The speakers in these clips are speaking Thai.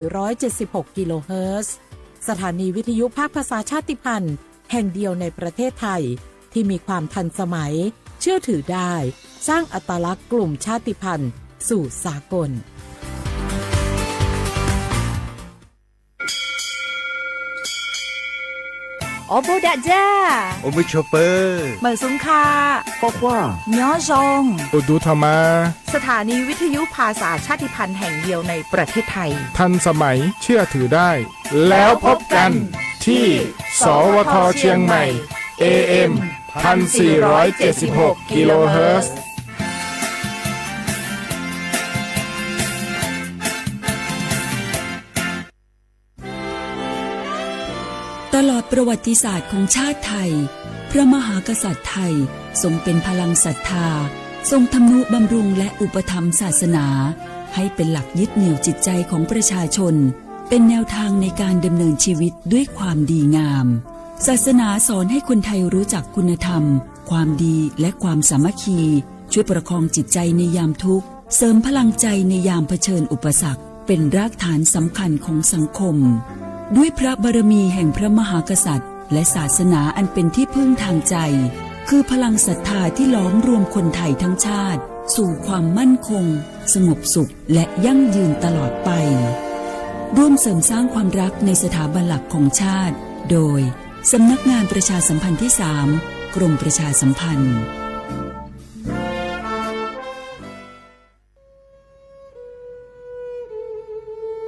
176 กิโลเฮิรตซ์สถานีวิทยุภาคภาษาชาติพันธุ์แห่งเดียวในประเทศไทยที่มีความทันสมัยเชื่อถือได้สร้างอัตลักษณ์กลุ่มชาติพันธุ์สู่สากลโอโบดะจ้าโอมิชเปอร์เหมือนสุงคาปกว่าย้อซงอุดูธรรมาสถานีวิทยุภาษาชาติพันธุ์แห่งเดียวในประเทศไทยทันสมัยเชื่อถือได้แล้วพบกันที่สวทเชียงใหม่ AM 1476 กิโลเฮิรตซ์ตลอดประวัติศาสตร์ของชาติไทยพระมหากษัตริย์ไทยทรงเป็นพลังศรัทธาทรงทำนุบำรุงและอุปถัมภ์ศาสนาให้เป็นหลักยึดเหนี่ยวจิตใจของประชาชนเป็นแนวทางในการดำเนินชีวิตด้วยความดีงามศาสนาสอนให้คนไทยรู้จักคุณธรรมความดีและความสามัคคีช่วยประคองจิตใจในยามทุกข์เสริมพลังใจในยามเผชิญอุปสรรคเป็นรากฐานสำคัญของสังคมด้วยพระบารมีแห่งพระมหากษัตริย์และศาสนาอันเป็นที่พึ่งทางใจคือพลังศรัทธาที่ล้อมรวมคนไทยทั้งชาติสู่ความมั่นคงสงบสุขและยั่งยืนตลอดไปร่วมเสริมสร้างความรักในสถาบันหลักของชาติโดยสำนักงานประชาสัมพันธ์ที่ 3 กรมประชาสัมพันธ์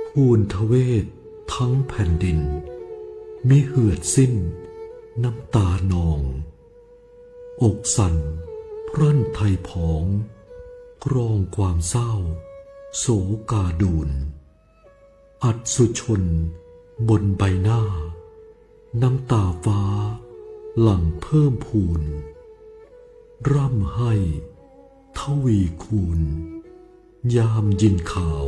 ภูนทเวศทั้งแผ่นดินมิเหือดสิ้นน้ำตานองอกสั่นพรั่นไทยผองกรองความเศร้าโศกาดูนอัดสุชนบนใบหน้าน้ำตาฟ้าหลั่งเพิ่มพูนร่ำให้ทวีคูณยามยินข่าว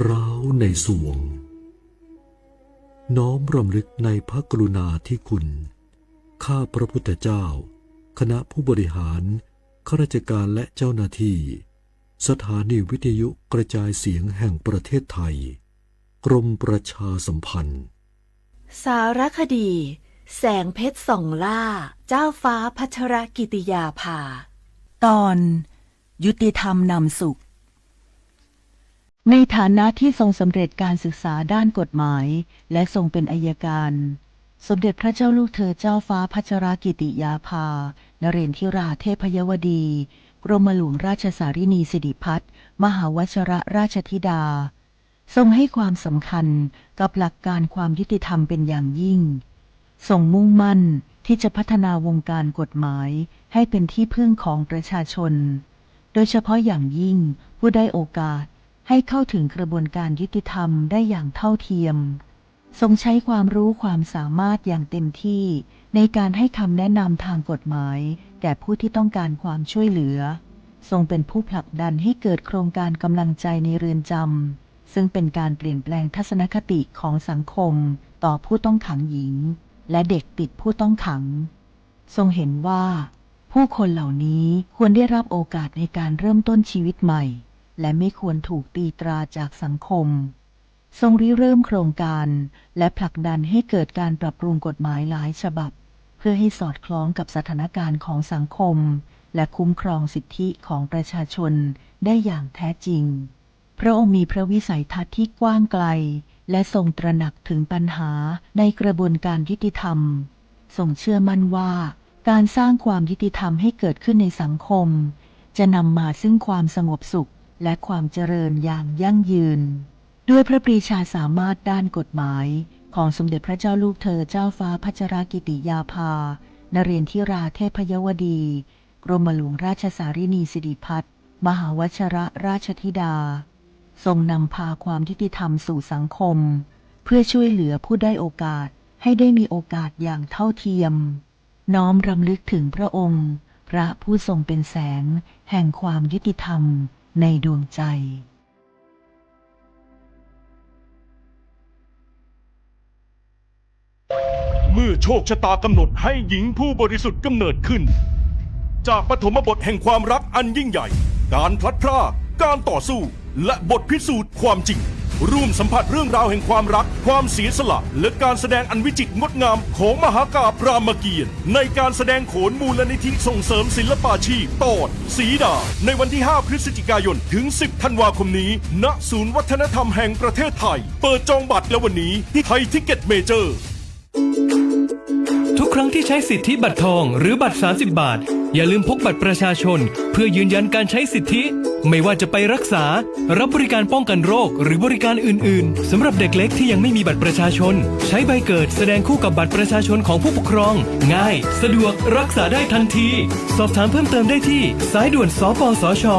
ร้าวในสวงน้อมรำลึกในพระกรุณาธิคุณข้าพระพุทธเจ้าคณะผู้บริหารข้าราชการและเจ้าหน้าที่สถานีวิทยุกระจายเสียงแห่งประเทศไทยกรมประชาสัมพันธ์สารคดีแสงเพชรส่องล่าเจ้าฟ้าพัชรกิติยาภาตอนยุติธรรมนำสุขในฐานะที่ทรงสำเร็จการศึกษาด้านกฎหมายและทรงเป็นอัยการสมเด็จพระเจ้าลูกเธอเจ้าฟ้าพัชรกิติยาภานเรนทิราเทพยวดีกรมหลวงราชสารินีสิริพัฒน์มหาวชรราชธิดาทรงให้ความสำคัญกับหลักการความยุติธรรมเป็นอย่างยิ่งทรงมุ่งมั่นที่จะพัฒนาวงการกฎหมายให้เป็นที่พึ่งของประชาชนโดยเฉพาะอย่างยิ่งผู้ได้โอกาสให้เข้าถึงกระบวนการยุติธรรมได้อย่างเท่าเทียมทรงใช้ความรู้ความสามารถอย่างเต็มที่ในการให้คำแนะนำทางกฎหมายแก่ผู้ที่ต้องการความช่วยเหลือทรงเป็นผู้ผลักดันให้เกิดโครงการกำลังใจในเรือนจำซึ่งเป็นการเปลี่ยนแปลงทัศนคติของสังคมต่อผู้ต้องขังหญิงและเด็กติดผู้ต้องขังทรงเห็นว่าผู้คนเหล่านี้ควรได้รับโอกาสในการเริ่มต้นชีวิตใหม่และไม่ควรถูกตีตราจากสังคมทรงริเริ่มโครงการและผลักดันให้เกิดการปรับปรุงกฎหมายหลายฉบับเพื่อให้สอดคล้องกับสถานการณ์ของสังคมและคุ้มครองสิทธิของประชาชนได้อย่างแท้จริงพระองค์มีพระวิสัยทัศน์ที่กว้างไกลและทรงตระหนักถึงปัญหาในกระบวนการยุติธรรมทรงเชื่อมั่นว่าการสร้างความยุติธรรมให้เกิดขึ้นในสังคมจะนำมาซึ่งความสงบสุขและความเจริญอย่างยั่งยืนด้วยพระปรีชาสามารถด้านกฎหมายของสมเด็จพระเจ้าลูกเธอเจ้าฟ้าพัชรกิติยาภานเรนทิราเทพยวดีกรมหลวงราชสารินีสิริพัฒน์มหาวชรราชธิดาทรงนำพาความยุติธรรมสู่สังคมเพื่อช่วยเหลือผู้ได้โอกาสให้ได้มีโอกาสอย่างเท่าเทียมน้อมรำลึกถึงพระองค์พระผู้ทรงเป็นแสงแห่งความยุติธรรมในดวงใจเมื่อโชคชะตากำหนดให้หญิงผู้บริสุทธิ์กำเนิดขึ้นจากปฐมบทแห่งความรักอันยิ่งใหญ่การพลัดพรากการต่อสู้และบทพิสูจน์ความจริง ร่วมสัมผัสเรื่องราวแห่งความรักความเสียสละและการแสดงอันวิจิตรงดงามของมหากาพย์รามเกียรติ์ในการแสดงโขนมูลนิธิส่งเสริมศิลปาชีพตอนสีดาในวันที่ 5 พฤศจิกายนถึง 10 ธันวาคมนี้ณศูนย์วัฒนธรรมแห่งประเทศไทยเปิดจองบัตรแล้ววันนี้ที่ไทยทิกเก็ตเมเจอร์ทุกครั้งที่ใช้สิทธิบัตรทองหรือบัตร30 บาทอย่าลืมพกบัตรประชาชนเพื่อยืนยันการใช้สิทธิไม่ว่าจะไปรักษารับบริการป้องกันโรคหรือบริการอื่นๆสำหรับเด็กเล็กที่ยังไม่มีบัตรประชาชนใช้ใบเกิดแสดงคู่กับบัตรประชาชนของผู้ปกครองง่ายสะดวกรักษาได้ทันทีสอบถามเพิ่มเติมได้ที่สายด่วนสปสช1330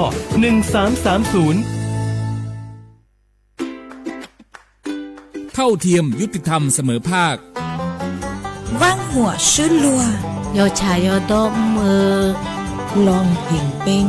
เท่าเทียมยุติธรรมเสมอภาค万火是罗有茶有多ลองผิงปิง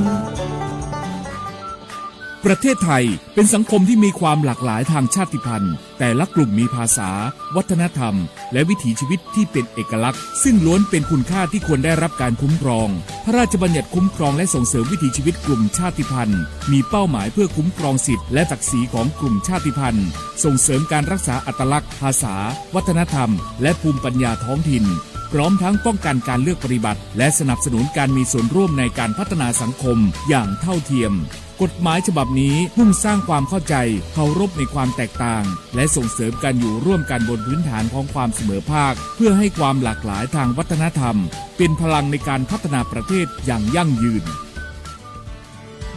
ประเทศไทยเป็นสังคมที่มีความหลากหลายทางชาติพันธุ์แต่ละกลุ่มมีภาษาวัฒนธรรมและวิถีชีวิตที่เป็นเอกลักษณ์ซึ่งล้วนเป็นคุณค่าที่ควรได้รับการคุ้มครองพระราชบัญญัติคุ้มครองและส่งเสริมวิถีชีวิตกลุ่มชาติพันธุ์มีเป้าหมายเพื่อคุ้มครองสิทธิและศักดิ์ศรีของกลุ่มชาติพันธุ์ส่งเสริมการรักษาอัตลักษณ์ภาษาวัฒนธรรมและภูมิปัญญาท้องถิ่นพร้อมทั้งป้องกันการเลือกปฏิบัติและสนับสนุนการมีส่วนร่วมในการพัฒนาสังคมอย่างเท่าเทียมกฎหมายฉบับนี้มุ่งสร้างความเข้าใจเคารพในความแตกต่างและส่งเสริมการอยู่ร่วมกันบนพื้นฐานของความเสมอภาคเพื่อให้ความหลากหลายทางวัฒนธรรมเป็นพลังในการพัฒนาประเทศอย่างยั่งยืน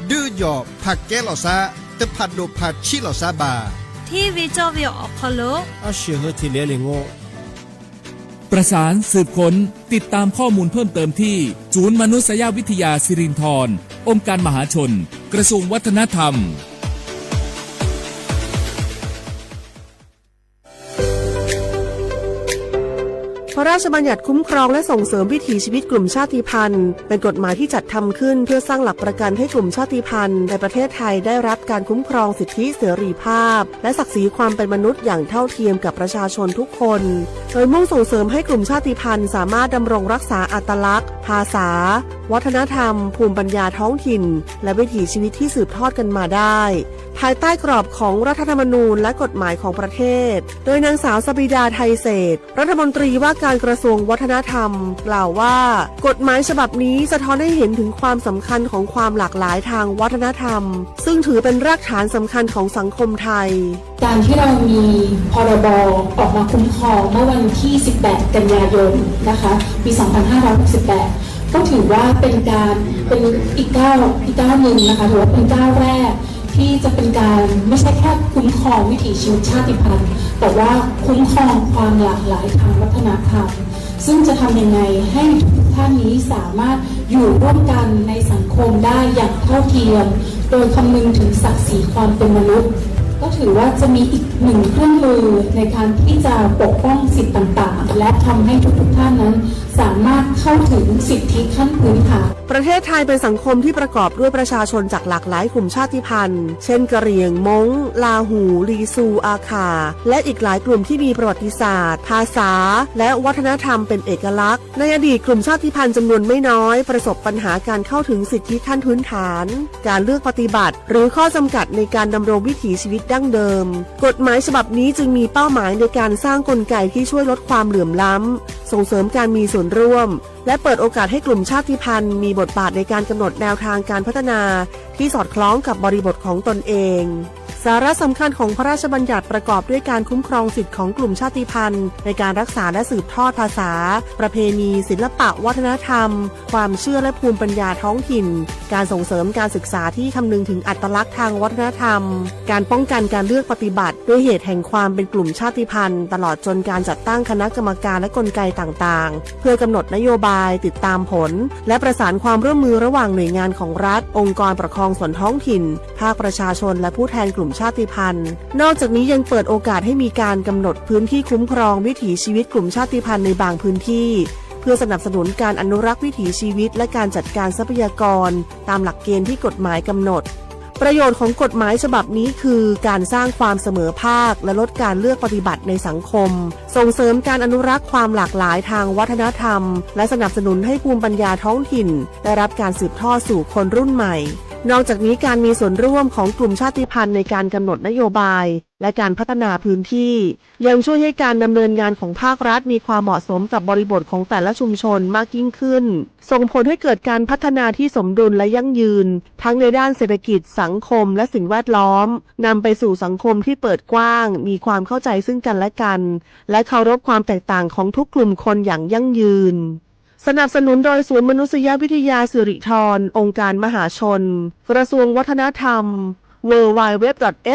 ดื้อหยอผักแก้หล่อซาตะผัดโดผัดชิหล่อซาบาที่วิจวิวอคโลอาเชื่อที่เลลิงโงประสานสืบค้นติดตามข้อมูลเพิ่มเติมที่ศูนย์มนุษยวิทยาสิรินธรองค์การมหาชนกระทรวงวัฒนธรรมพระราชบัญญัติคุ้มครองและส่งเสริมวิถีชีวิตกลุ่มชาติพันธุ์เป็นกฎหมายที่จัดทำขึ้นเพื่อสร้างหลักประกันให้กลุ่มชาติพันธุ์ในประเทศไทยได้รับการคุ้มครองสิทธิเสรีภาพและศักดิ์ศรีความเป็นมนุษย์อย่างเท่าเทียมกับประชาชนทุกคนโดยมุ่งส่งเสริมให้กลุ่มชาติพันธุ์สามารถดำรงรักษาอัตลักษณ์ภาษาวัฒนธรรมภูมิปัญญาท้องถิ่นและวิถีชีวิตที่สืบทอดกันมาได้ภายใต้กรอบของรัฐธรรมนูญและกฎหมายของประเทศโดยนางสาวสบิดาไทยเศรษฐ์รัฐมนตรีว่าการกระทรวงวัฒนธรรมกล่าวว่ากฎหมายฉบับนี้สะท้อนให้เห็นถึงความสำคัญของความหลากหลายทางวัฒนธรรมซึ่งถือเป็นรากฐานสำคัญของสังคมไทยการที่เรามีพรบออกมาคุ้มครองเมื่อวันที่ 18 กันยายนนะคะปี 2568 ก็ถือว่าเป็นอีกก้าวหนึ่งนะคะถือว่าเป็นก้าวแรกที่จะเป็นการไม่ใช่แค่คุ้มครองวิถีชีวิตชาติพันธุ์แต่ว่าคุ้มครองความหลากหลายทางวัฒนธรรมซึ่งจะทำยังไงให้ทุกท่านนี้สามารถอยู่ร่วมกันในสังคมได้อย่างเท่าเทียมโดยคำนึงถึงศักดิ์ศรีความเป็นมนุษย์ก็ถือว่าจะมีอีกหนึ่งเครื่องมือในการที่จะปกป้องสิทธิต่างๆและทำให้ทุกท่านนั้นสามารถเข้าถึงสิทธิขั้นพื้นฐานประเทศไทยเป็นสังคมที่ประกอบด้วยประชาชนจากหลากหลายกลุ่มชาติพันธุ์เช่นกะเหรี่ยงม้งลาหูลีซูอาคาและอีกหลายกลุ่มที่มีประวัติศาสตร์ภาษาและวัฒนธรรมเป็นเอกลักษณ์ในอดีตกลุ่มชาติพันธุ์จำนวนไม่น้อยประสบปัญหาการเข้าถึงสิทธิขั้นพื้นฐานการเลือกปฏิบัติหรือข้อจำกัดในการดำรงวิถีชีวิตดั้งเดิมกฎหมายฉบับนี้จึงมีเป้าหมายในการสร้างกลไกที่ช่วยลดความเหลื่อมล้ำส่งเสริมการมีส่วนร่วมและเปิดโอกาสให้กลุ่มชาติพันธุ์มีบทบาทในการกำหนดแนวทางการพัฒนาที่สอดคล้องกับบริบทของตนเองสาระสำคัญของพระราชบัญญัติประกอบด้วยการคุ้มครองสิทธิของกลุ่มชาติพันธุ์ในการรักษาและสืบทอดภาษาประเพณีศิลปะวัฒนธรรมความเชื่อและภูมิปัญญาท้องถิ่นการส่งเสริมการศึกษาที่คำนึงถึงอัตลักษณ์ทางวัฒนธรรมการป้องกันการเลือกปฏิบัติด้วยเหตุแห่งความเป็นกลุ่มชาติพันธุ์ตลอดจนการจัดตั้งคณะกรรมการและกลไกต่างๆเพื่อกำหนดนโยบายติดตามผลและประสานความร่วมมือระหว่างหน่วยงานของรัฐองค์กรปกครองส่วนท้องถิ่นภาคประชาชนและผู้แทนกลุ่มชาติพันธุ์นอกจากนี้ยังเปิดโอกาสให้มีการกำหนดพื้นที่คุ้มครองวิถีชีวิตกลุ่มชาติพันธุ์ในบางพื้นที่เพื่อสนับสนุนการอนุรักษ์วิถีชีวิตและการจัดการทรัพยากรตามหลักเกณฑ์ที่กฎหมายกำหนดประโยชน์ของกฎหมายฉบับนี้คือการสร้างความเสมอภาคและลดการเลือกปฏิบัติในสังคมส่งเสริมการอนุรักษ์ความหลากหลายทางวัฒนธรรมและสนับสนุนให้ภูมิปัญญาท้องถิ่นได้รับการสืบทอดสู่คนรุ่นใหม่นอกจากนี้การมีส่วนร่วมของกลุ่มชาติพันธุ์ในการกำหนดนโยบาย และการพัฒนาพื้นที่ยังช่วยให้การดำเนินงานของภาครัฐมีความเหมาะสมกับบริบทของแต่ละชุมชนมากยิ่งขึ้นส่งผลให้เกิดการพัฒนาที่สมดุลและยั่งยืนทั้งในด้านเศรษฐกิจสังคมและสิ่งแวดล้อมนำไปสู่สังคมที่เปิดกว้างมีความเข้าใจซึ่งกันและกันและเคารพความแตกต่างของทุกกลุ่มคนอย่างยั่งยืนสนับสนุนโดยศูนย์มนุษยวิทยาสิริธรองค์การมหาชนกระทรวงวัฒนธรรมwww.sac.or.th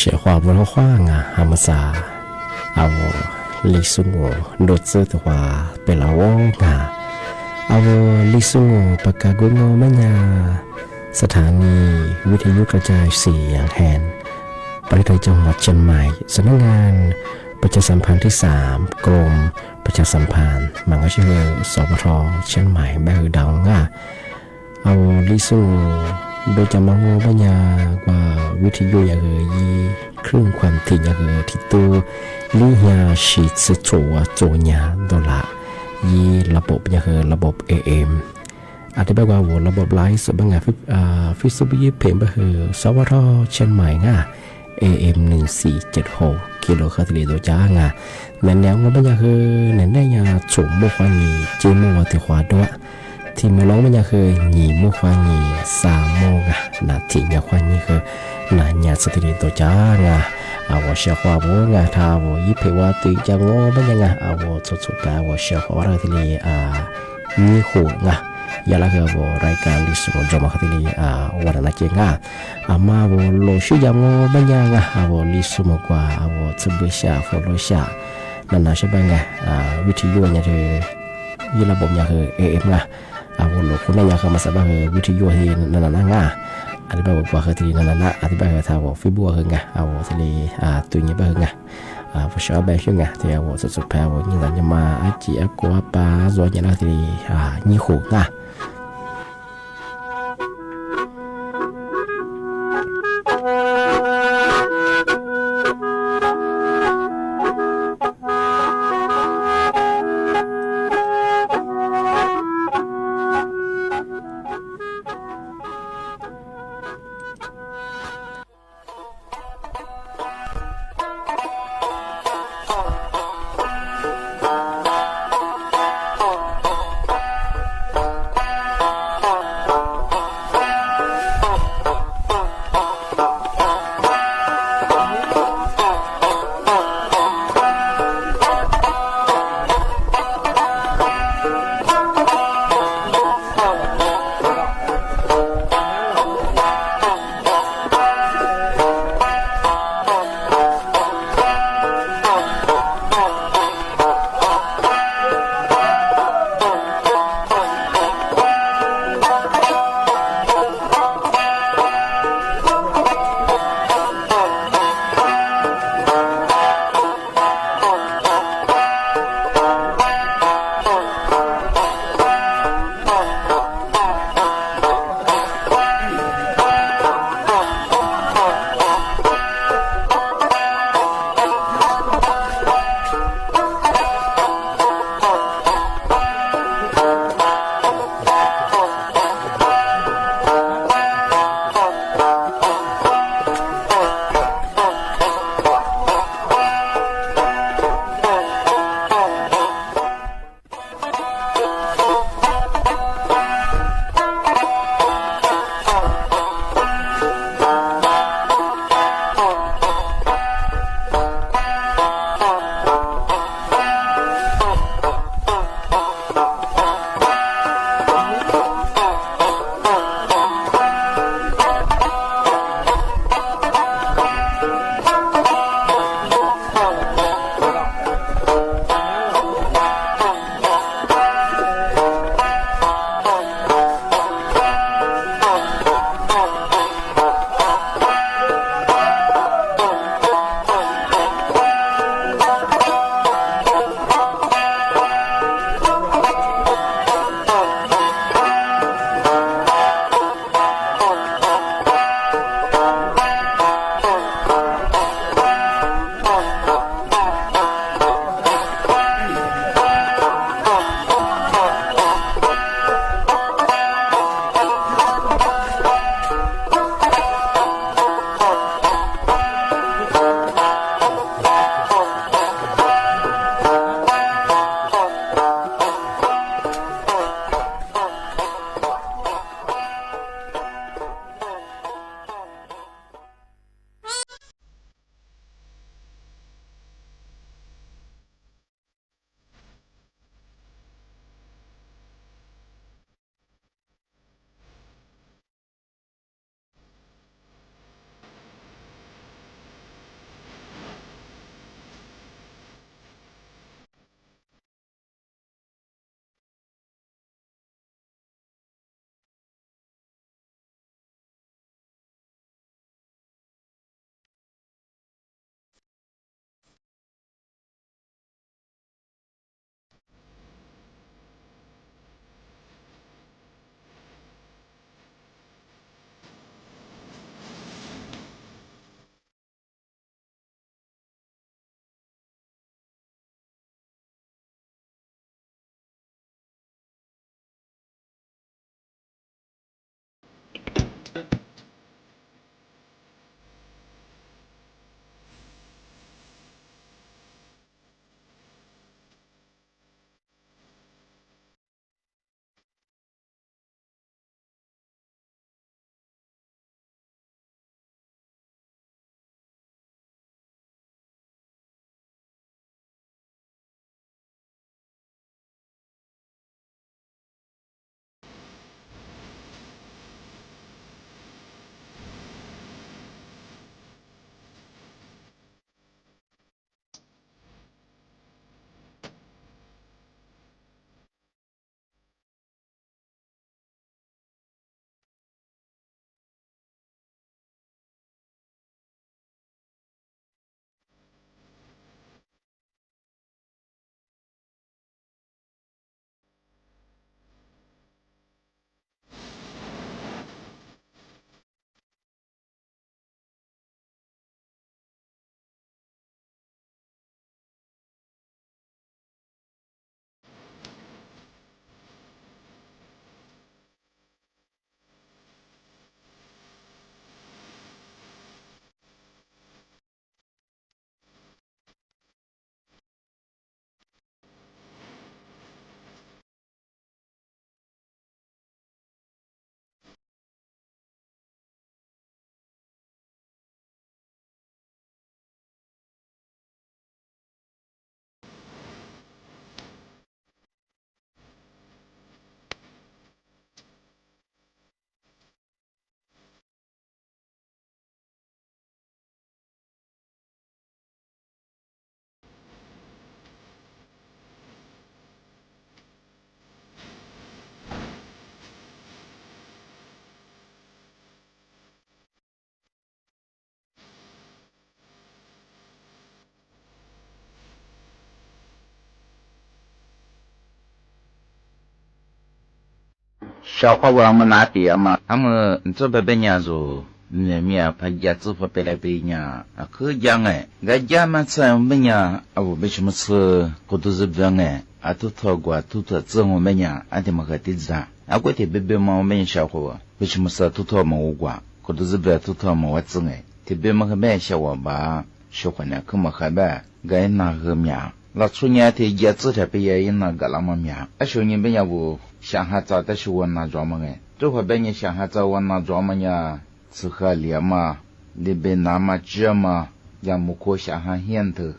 写话不能话啊，阿么啥？啊我历史我录制的话被老王啊，啊我历史我ประกาศงอมันยาสถานีวิทยุกระจายเสียงแห่งประเทศจังหวัดเชียงใหม่สำนักงานประชาสัมพันธ์ที่3กรมประชาสัมพันธ์มันก็ชื่อสปท.เชียงใหม่แบบดังอ่ะเอาลิซูโดยจะมองปัญญากว่าวิทยุอย่างยีคลื่นความถี่อย่างที่ตัวลิฮาชิตสึโจโจญาดอลลายีระบบอย่างระบบ AM อธิบายว่าระบบไลฟ์สดบางงานฟิสิบิเพมก็คือสวทเชียงใหม่ง่ะ AM 1476กิโลเฮิรตซ์ตัวจ้างอ่ะในแนวงบปัญญาคือในแนวยาจุ่มบุคคลจีมวัติขวาด้วย ที่มือร้องมันยังคือหนีมุควาหนีสามโมงอ่ะนาทียาควานี่คือนาญาสติริตัวจ้างอ่ะเอาว่าเชียควาโบงาทาโวยิเพว่าตุยจังโง่มันยังอ่ะเอาว่าสุดๆแต่ว่าเชียควาเราที่นี่นี่หูงะยาละก็ว่ารายการดิสโมจอมาที่นี่วันนั้นเจงอ่ะมาว่าโลชุยังโง่มันยังอ่ะว่าลิสโมกว่าว่าทบชาฟอลชานั่นนะใช่ไหมไงวิธียุ่งเนี่ยคือยี่ระบบเนี่ยคือAM นะว่าโลคนนั้นเนี่ยคือมาสบายคือวิธียุ่งที่นั่นนะง่ะอธิบายว่าคือที่นั่นนะอธิบายว่าถ้าว่าฟิบัวคือไงที่นี่ตัวนี้เป็นไงผู้ชายแบบนี้ไงที่ว่าสุดๆแพ้ว่ายิ่งหลังจะมาจีอกัวปลาส่วนใหญ่แล้วที่นี่หูไง小花我们拿点嘛，他们这边别人说。里面怕家支付别来别人可讲哎，俺家嘛吃别人我为什么吃可都是别人都拖过都拖之后别人他们和地子过天别嘛我们小伙为什么是都拖嘛我过可都是别都拖嘛我子哎，特别嘛和别小伙吧，小伙呢可嘛和别俺那个面，老初年的家支他别人那个那么面，小年别人我想哈早的是我那装嘛哎，这会别人想哈早我那装嘛呀。吃喝连嘛，里边拿嘛这嘛，让木可下哈现头。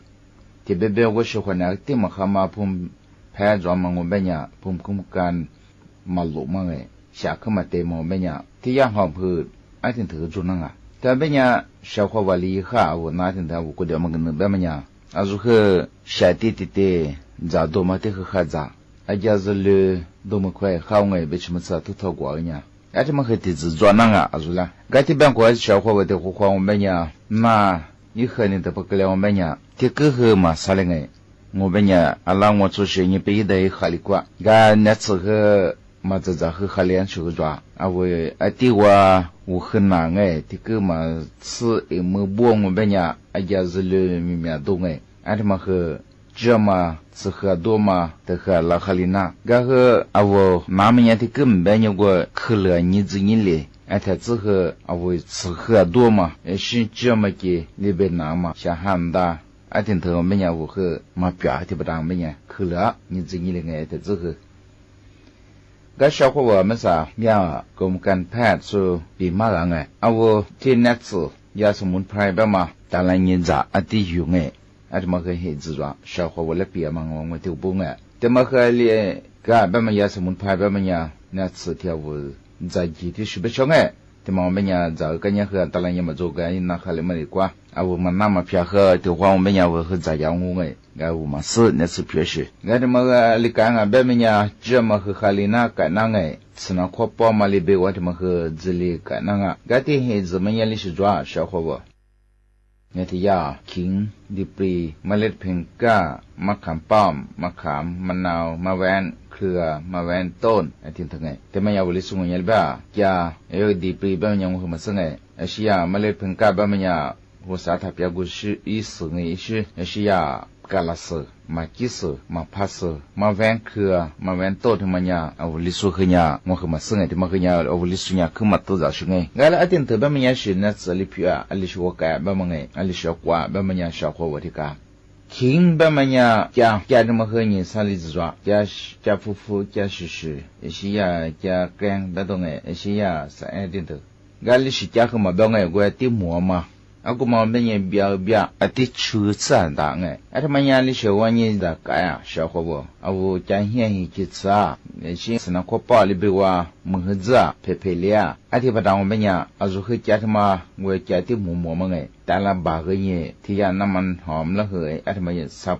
特别我喜欢那个地嘛哈嘛碰拍照嘛，我们呀碰干马路嘛哎，下课嘛对嘛我们呀，这样好不？爱听头做那个，但别呀小伙娃厉害，我哪天他我过掉嘛跟那别么呀，如何下地咋多嘛得和哈咋，家是了多么快好哎，为什么吃都逃过呢？这么和地址做那个是啦，这边过小伙娃的话我们呀，那以后呢都不给了我们呀，这个和嘛啥嘞哎，我们呀让我做生意别的哈里过，那次和嘛这和哈连去做，我对我很难哎，这个嘛吃一么不我们呀，家是了面多哎，这么和。这嘛吃喝多嘛得喝拉哈里那，然后我妈妈也得根本有个可乐你子你嘞，他之后我吃喝多嘛，是这么给里边拿嘛，像汉大，听头没人我和嘛表的不当没人可乐你子你嘞他之后，小伙我们啥呀，跟我们干派出比马人我天那次也是门派吧嘛，当然人家得用这么个孩子说，小伙我来别嘛，我都不爱。这么个哩，别么也是门派别么呀，那次跳舞在集体是不少这么我们呀，这个人和当然也没做个，那还里么的瓜，我们那么偏和的话，我们呀我和在家我我们是那次偏是，这么个哩干别么呀，这么和哈里那干那吃那块包嘛里边我这么和这里干那这的孩子们也里是做小伙我。เนี่ยที่ยาขิงดิปรีเมล็ดเพงก้ามะขามป้อมมะขามมะนาวมะแวนเครือมะแวนต้นไอ้ที่ทั้งไงแต่ไม่ยาวลิสุงยัลบ้ายาดิปรีบ้านยังหัวมาซึ่งไงไอ้ชียาเมล็ดเพงก้าบ้านยาหัวสาธาพิยากุชิอีสึงไอ้ชีไอ้ชียากาลาสึมากิสึมาพัสมาแวนเครือมาแวนต้นที่มันยาเอาลิสุขยาหัวมาซึ่งไงที่มันขยาเอาลิสุญาคือมาตัวจากซึ่งไงงั้นแล้วไอ้ที่ทั้งบ้านยาชีนัดสลิพิยาลิสุวกาบ้านไงลิสุกว่าบ้านยาชาวหัวที่กาขิงบ้านยาจ้าที่มันเคยยินสาลิจว่าจ้าฟูจ้าชิไอ้ชียาจ้าแกงบ้านตรงไงไอ้ชียาสายไอ้ที่ทั้งงั้นลิสุจ้าคือมาบ้านไงกูที่มัวมากูมาเป็นยังเบียที่ชื่อสันต่างทำไมยังลิเชวันนี้จะกายชาวเขาบอกจะเห็นกิจสาชิสนักข้อป้าลิบว่ามึงเหื่อเพลียที่ประดามเป็นยังรู้คือจะทำมาเวจะที่หมู่มั้งแต่ละบาร์เนี่ยที่ยาน้ำมันหอมละเหยทำไม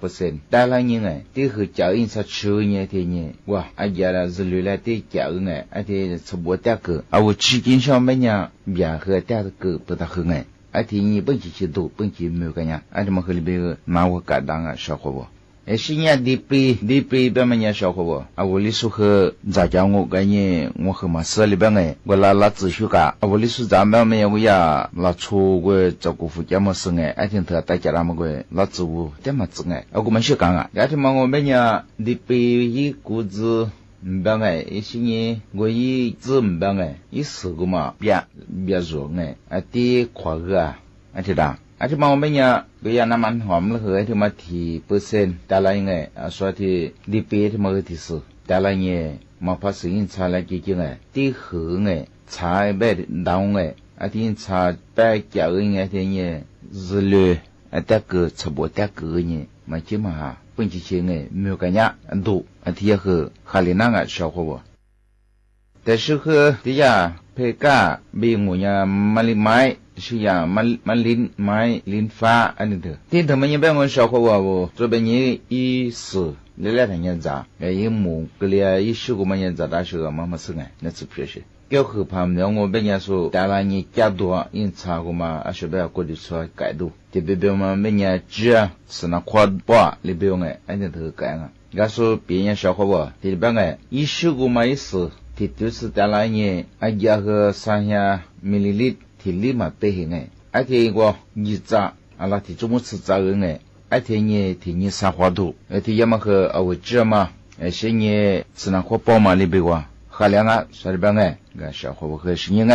3%แต่ละยังที่คือจะอินสัตชื่อเนี่ยที่เนี่ยว่าจะละจะรู้ละที่จะที่สมบูรณ์แต่ก็ชิกินชอบเป็นยังเบียร์เหแต่ก็เปิดตาที่นี่เป็นที่ดูเป็นที่มือกันยังที่มันคือเรื่องน่าวกัดดังชาวเขาสิ่งนี้ดีปรีเป็นมันชาวเขาลิสุขจะจังงูกันยังงูเขามาซื้อลิบังเวลาลัดซื้อชุกะลิสุจำเป็นมันยังว่าลัดชูก็จะกูฝึกยังมาซื้อที่เธอแต่จะทำก็ลัดซื้อจะมาซื้อกูไม่ใช่กันที่มันว่าเป็นยังดีปรียี่กูจะบางสิ่งนี้กูยี่จะบางยี่สุกุมาเบียจงที่ขวาที่ดังที่มาเป็นยังก็ยังน้ำมันหอมละเหยที่มาที่%แต่ละยังส่วนที่ดีปีที่มาที่สุดแต่ละยังมาภาษีอินชาละกี่ที่หือชาแบบดาวที่ชาแบบเจ้าที่ยังจะเลยแต่ก็ชอบแต่ก็มาชิมหาเป็นที่เชื่อมีกันยังดูที่คือฮาลินังชาวเขาแต่ชื่อคือที่ยาเพก้าบีงูยามาลิไม้ชื่อยามาลินไม้ลินฟ้าอันนี้เถอะที่ทำไมยังเป็นคนชาวเขาตัวเป็นยี่อีสื่อเรื่องอะไรยังจ้ายี่หมูเกลียยี่ชื่อกูมันยังจ้าได้ชื่อมาซึ่งนั่นสิเพื่อชื่อเกี่ยวกับพามเนื้องูเป็นยังสู้แต่ละยี่แก่ตัวยินชากูมาอาชีพแบบกูดิสวยไก่ดูที่เบี้ยมันเป็นยังเจ้าสนักขวดบ่ลิเบี้ยอันนี้เถอะไก่ก็สู้เปลี่ยนชาวเขาที่เป็นยี่ชื่อกูมายี่สื่อ ที่ตุสแต่ละเนี่ยอายาคือ300มิลลิลิตรที่ลิมาเปเหงไงไอที่ก็ยี่จ้าอะไรที่จุมุสจ้าไงไอที่เนี่ยที่นี่สังหัวดูไอที่ยามาคือเอาเจ้ามาไอเช่นเนี่ยสนับข้อป้อมาลิบิวะขลังอ่ะสวัสดีไงก็小伙伴คือสิ่งไง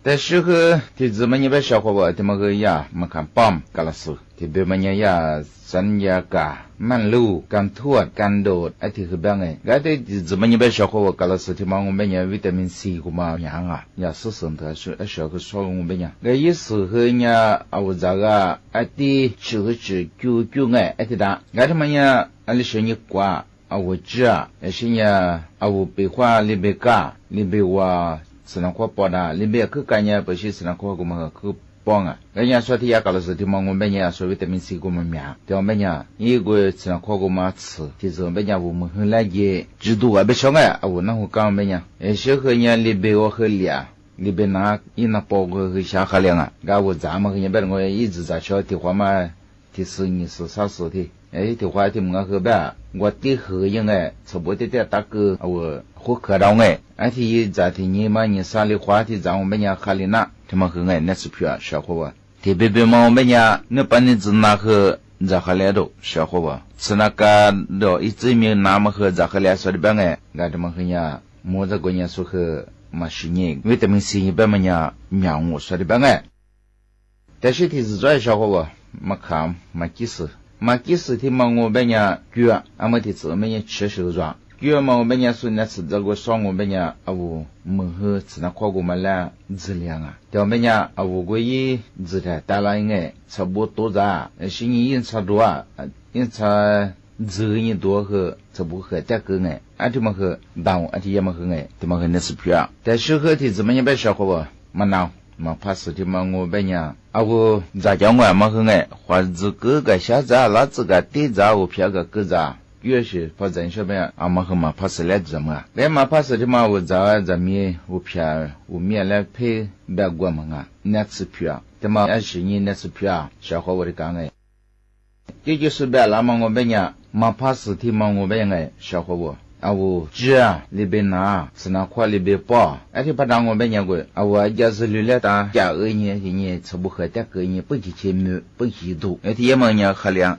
แต่是个ที่怎么你别小伙伴他们个呀没看棒干了事ที่เบมัน呀สัญญากามันลู่การทวดการโดดไอ้ที่คือแบบไงก็ที่怎么你别小伙伴干了事ที่มัน我们呀วิตามินซีกูมาอย่างอ่ะ呀是什么是ไอ้小个说我们呀ก็意思คือ呀เอา这个ไอ้ที่是就ไงไอ้ที่daก็他们呀อันนี้是你挂เอา这ไอ้是呀เอาไป话里边嘎里边ว่าสนับข้อปอดาลิเบียคือการยาไปชิสนับข้อกุมะคือป้องอ่ะแล้วยาสวัสดิ์ยากาลสติมองเป็นยาสวิตามินซีกุมะเมียแต่ว่าเป็นยาอีกวยสนับข้อกุมะสื่อที่จะเป็นยาวุ้มหุ่นละเยจุดว่าเป็นช่องอ่ะอาวุธนั่งหัวกลางเป็นยาเอเชื่อคือยาลิเบียว่าคือเลียลิเบียนักอีนับปอกคือชาขลียงอ่ะก็ว่าจามันคือยาเป็นงอยอีจิจ่าชอบที่ว่ามาที่สื่อนี่สื่อสารสื่อที่ที่ว่าที่มึงก็คือแบบว่าที่คือยังไงสมบูรณ์ที่จะตักคือเอาหัวขดาวไงไอ้ที่จะที่นี่มันยังสาลีว่าที่จะเอาไม่ยาขาลินะที่มันคือไงนั่นสุดยอดชาวหัวที่เบบมันไม่ยาเนื้อปันนี่จะนักจะขาลีดูชาวหัวสนักการดูอีจิมีน้ำมันคือจะขาลีสุดแบบไงก็ที่มันคือยามัวจะกุญแจสุขมาชินีวิตามินซีแบบมันยาหยางหัวสุดแบบไงแต่ที่ที่จะชาวหัวมาขามมากิสมากิสที่มัน我们呀举啊，俺们的子们也吃手抓，举嘛我们呀说那是这个上我们呀啊我们和只那跨过嘛来质量啊，对我们呀啊我过一质量带来应差不多咋，是你印差多啊，印差质你多和差不和这个哎，俺这么和当俺这也么和哎，这么和那是不啊，但是和的怎么也别小伙吧，嘛闹。嘛怕死的嘛我别呀，啊我咋讲我嘛很爱，或者各个小杂那这个地杂我偏个各杂，越是发展小边啊嘛很嘛怕死来怎么？来嘛怕死的嘛我咋面我偏我面来配别过嘛啊，那次偏，这么也是你那次偏，小伙我的讲哎，这就是别那么我别呀，嘛怕死的嘛我别哎，小伙我。啊，我这里边拿是那块里边包，而且把当我们讲过，啊，我家是留了当家2年，今年差不多2年不几千米，不几度，而且也没人喝凉。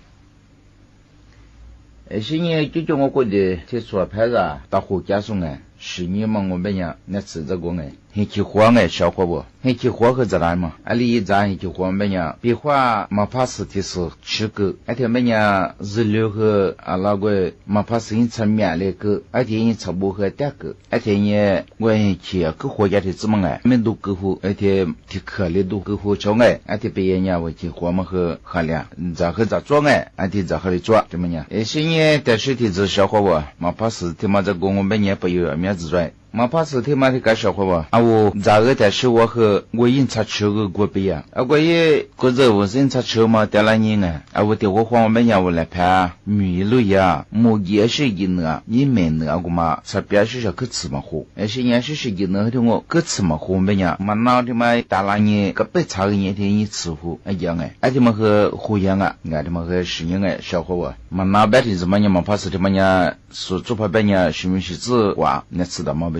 现在就叫我过的提出牌子，大伙加送哎，10年嘛我们讲那吃这个哎，很起火哎，小伙不？很起火和咋来嘛？啊，里一站很起火没讲，别话嘛怕死的是吃个，而且没讲日流和啊那个嘛怕死人吃面那个，而且人吃不喝这个，而且呢我很起个国家的怎么哎，们都够乎，而且的可里都够乎叫哎，而且别人家我起火嘛和喝凉，咋和咋做哎，而且咋和的做怎么样？现在但是的这小伙不嘛怕死他妈这个我们也不有面子拽。嘛怕死他妈的个小伙吧，啊我咋个但是我和我印刷车个过不呀？啊我也或者我印刷车嘛得了年啊，啊我的我黄我们家我来拍米路呀，木也是一呢，一面呢我嘛才表示是个吃嘛货，而且也是一呢的我个吃嘛货我们家，嘛闹的嘛得了年个白茶个年天一吃货一样哎，而且嘛和胡样啊，俺的嘛和是样哎小伙吧，嘛那白天怎么样嘛怕死他妈呀，说做怕白年是不是子哇，那吃的嘛不少。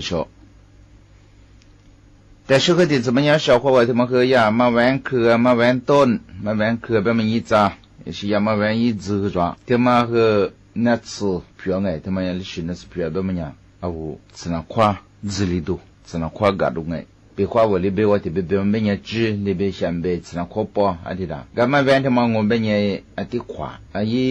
แต่ช่วงที่จะมันยังชาวเขาว่าที่มันคือยามาแหวนเครือมาแหวนต้นมาแหวนเครือแบบมันยี่จ้าสิยามาแหวนยี่จื้อจ้าที่มันคือนัดสืบเพียงไงที่มันยังลิขิตนัดสืบเพียงแบบมันยังเอาสนับขวาจิลิดูสนับขวากาดูไงเปียขวาว่าลิเบว่าที่เบบมันยังจื้อลิเบฉันเบสนับขวาปออันที่นั้นก็มาแหวนที่มันงงเป็นยังอันที่ขวาอันนี้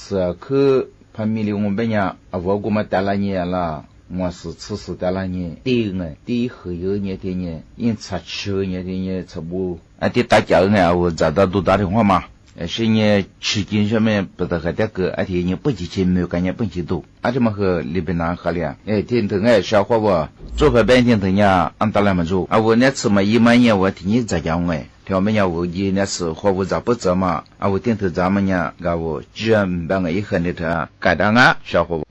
สือคือพามีลิงงเป็นยังเอาว่ากูมาแต่ละเนี่ยละ我是吃食的那年，第一和有年的年，因吃吃年的年吃不，啊，的大家呢，我找到都打电话嘛，是呢，吃进上面不得和这个，而且呢不几千没有感觉不几度，啊，这么和里边拿喝了，听听小伙我做饭半天等呀，俺打那么做，啊，我那次嘛1万年我听你在讲哎。条们呀，我一那是货物咋不怎么，啊，我顶头咱们呀，啊，我居然把我一很的他改单啊，小伙。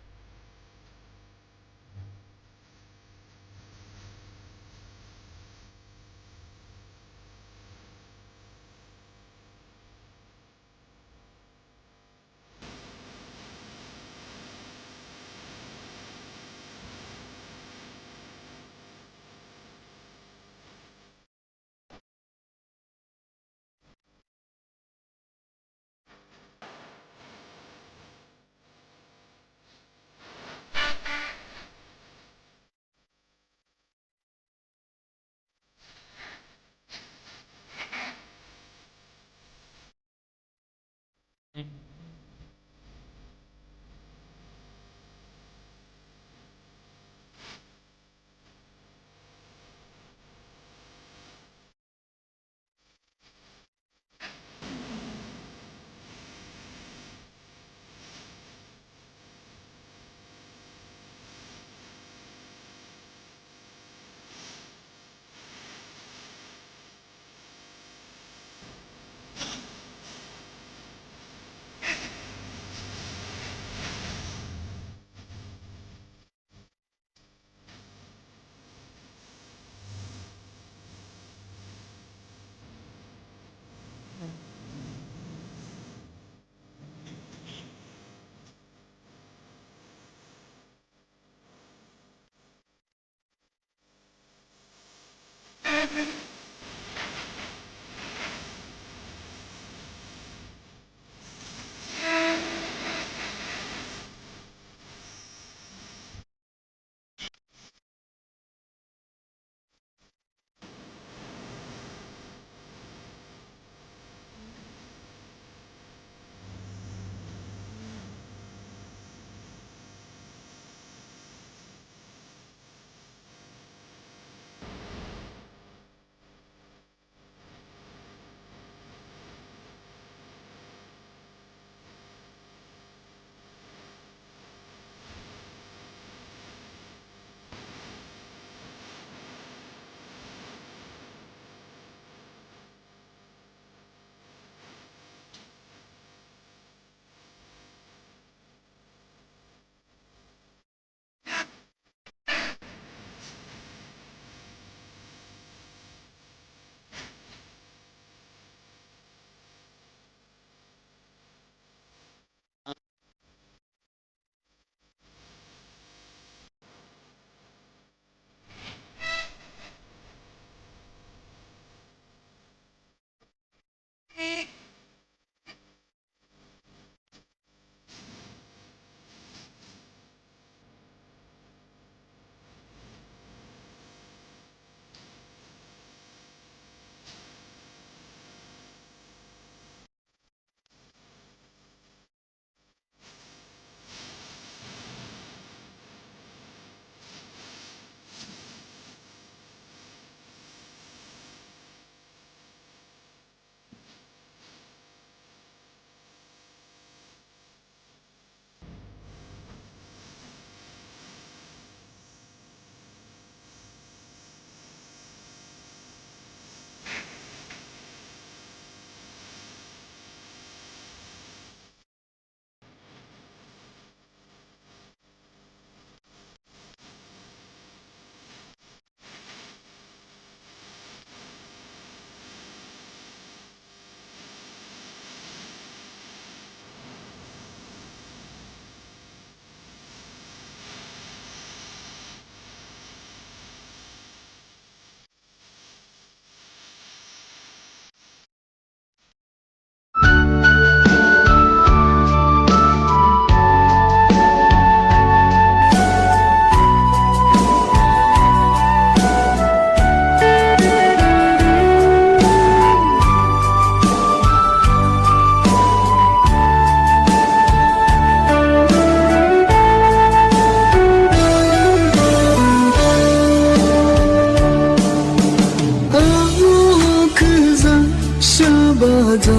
巴掌，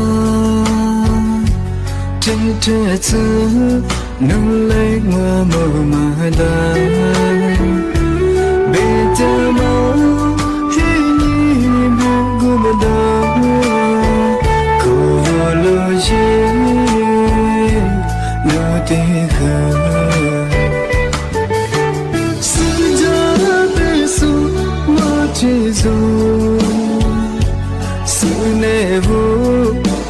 这这次能来我么么哒，别的嘛，嘿你不顾么哒，可了些路的河。接受，思念不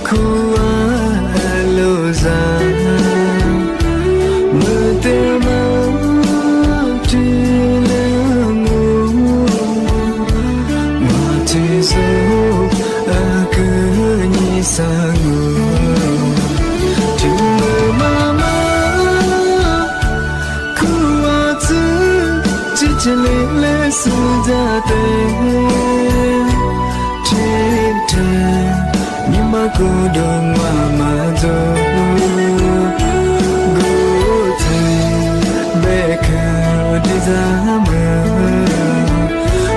苦啊路上，没得嘛只能我接受啊个你伤我，听我妈妈苦啊自己累累死在。cô đơn mà rồi cô thề bé khờ đi ra mơ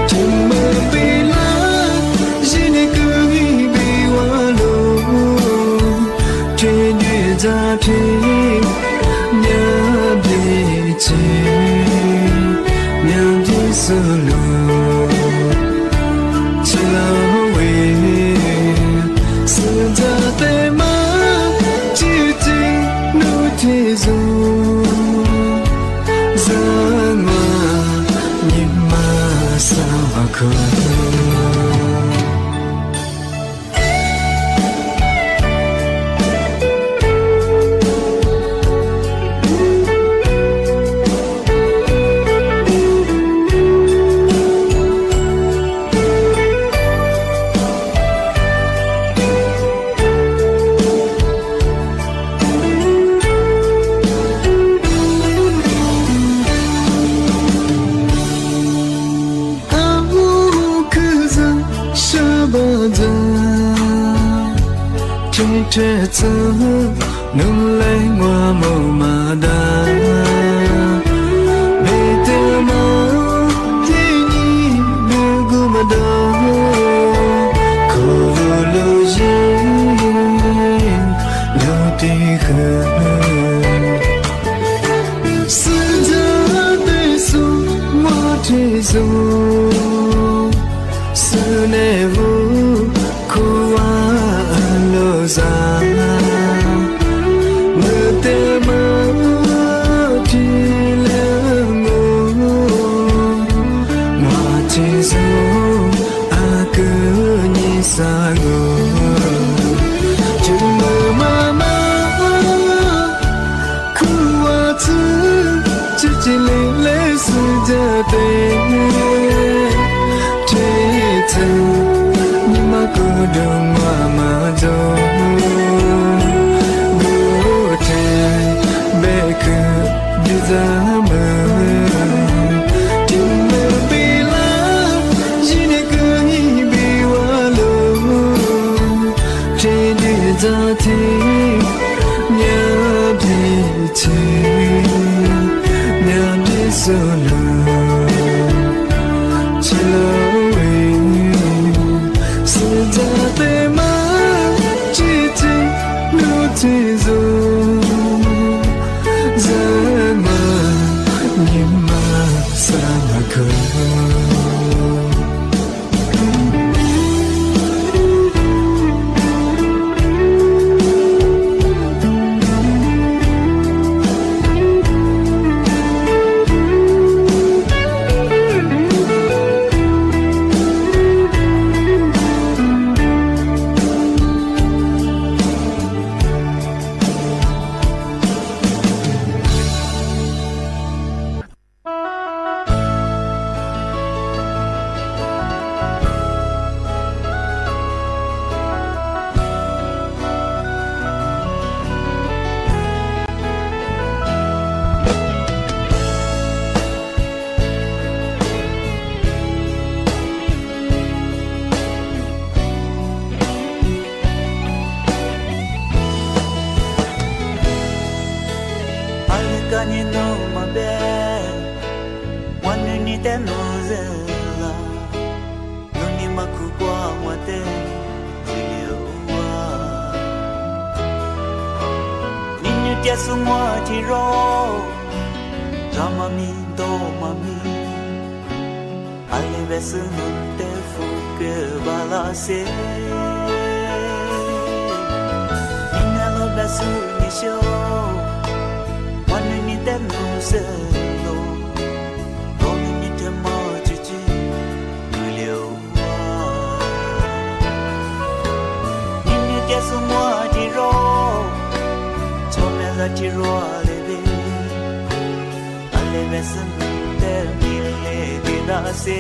trên mơ bị lá chỉ để cứ nghĩ bị quá lâu trên duyên ra thì nhớ đi chỉ nhớ đi solo chỉ là thế rồi ra mà nhìn mà sao mà không trẻ thơ nâng lấy hoa màu mà đá về từ máu thế nhỉ đưa gu mà đó khổ lâu duyên lâu tì khờ sự ra để xuống hoa thế rồi sự nề vô khô lo ra mơ tê mơ thì lỡ ngô mà chỉ dấu à cứ như xa ngô chừng mơ mà khu hoa thứ chỉ lấy sự ra tê thế thân nhưng mà cô đừng mà rồi ngô thề bé cứ đi ra mơ tình mơ bị lá chỉ để cứ nghĩ bị quá lâu trên đi ra thì nhớ đi chơi nhớ đi solo chỉ lâu sự ra tê má chỉ tình lưu thì rồi ra mà nhìn mà xa mà khơi Noni makubwa mwate ziliua จะสมัวที่รอจามามีโตมามีalle verso non te fu che balase inalo verso ni show one ni te no se lo don't ni te mo ji ji liu ni te so mo ji ro cho me la ji ro le be alle verso te mi le di da se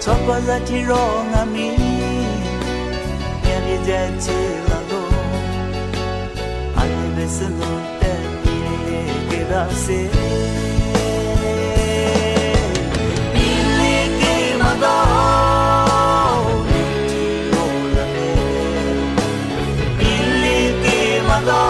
Chocolate ti rong a mi e mi gente la lo alle vese non te mi che da se il che ma da il che ma da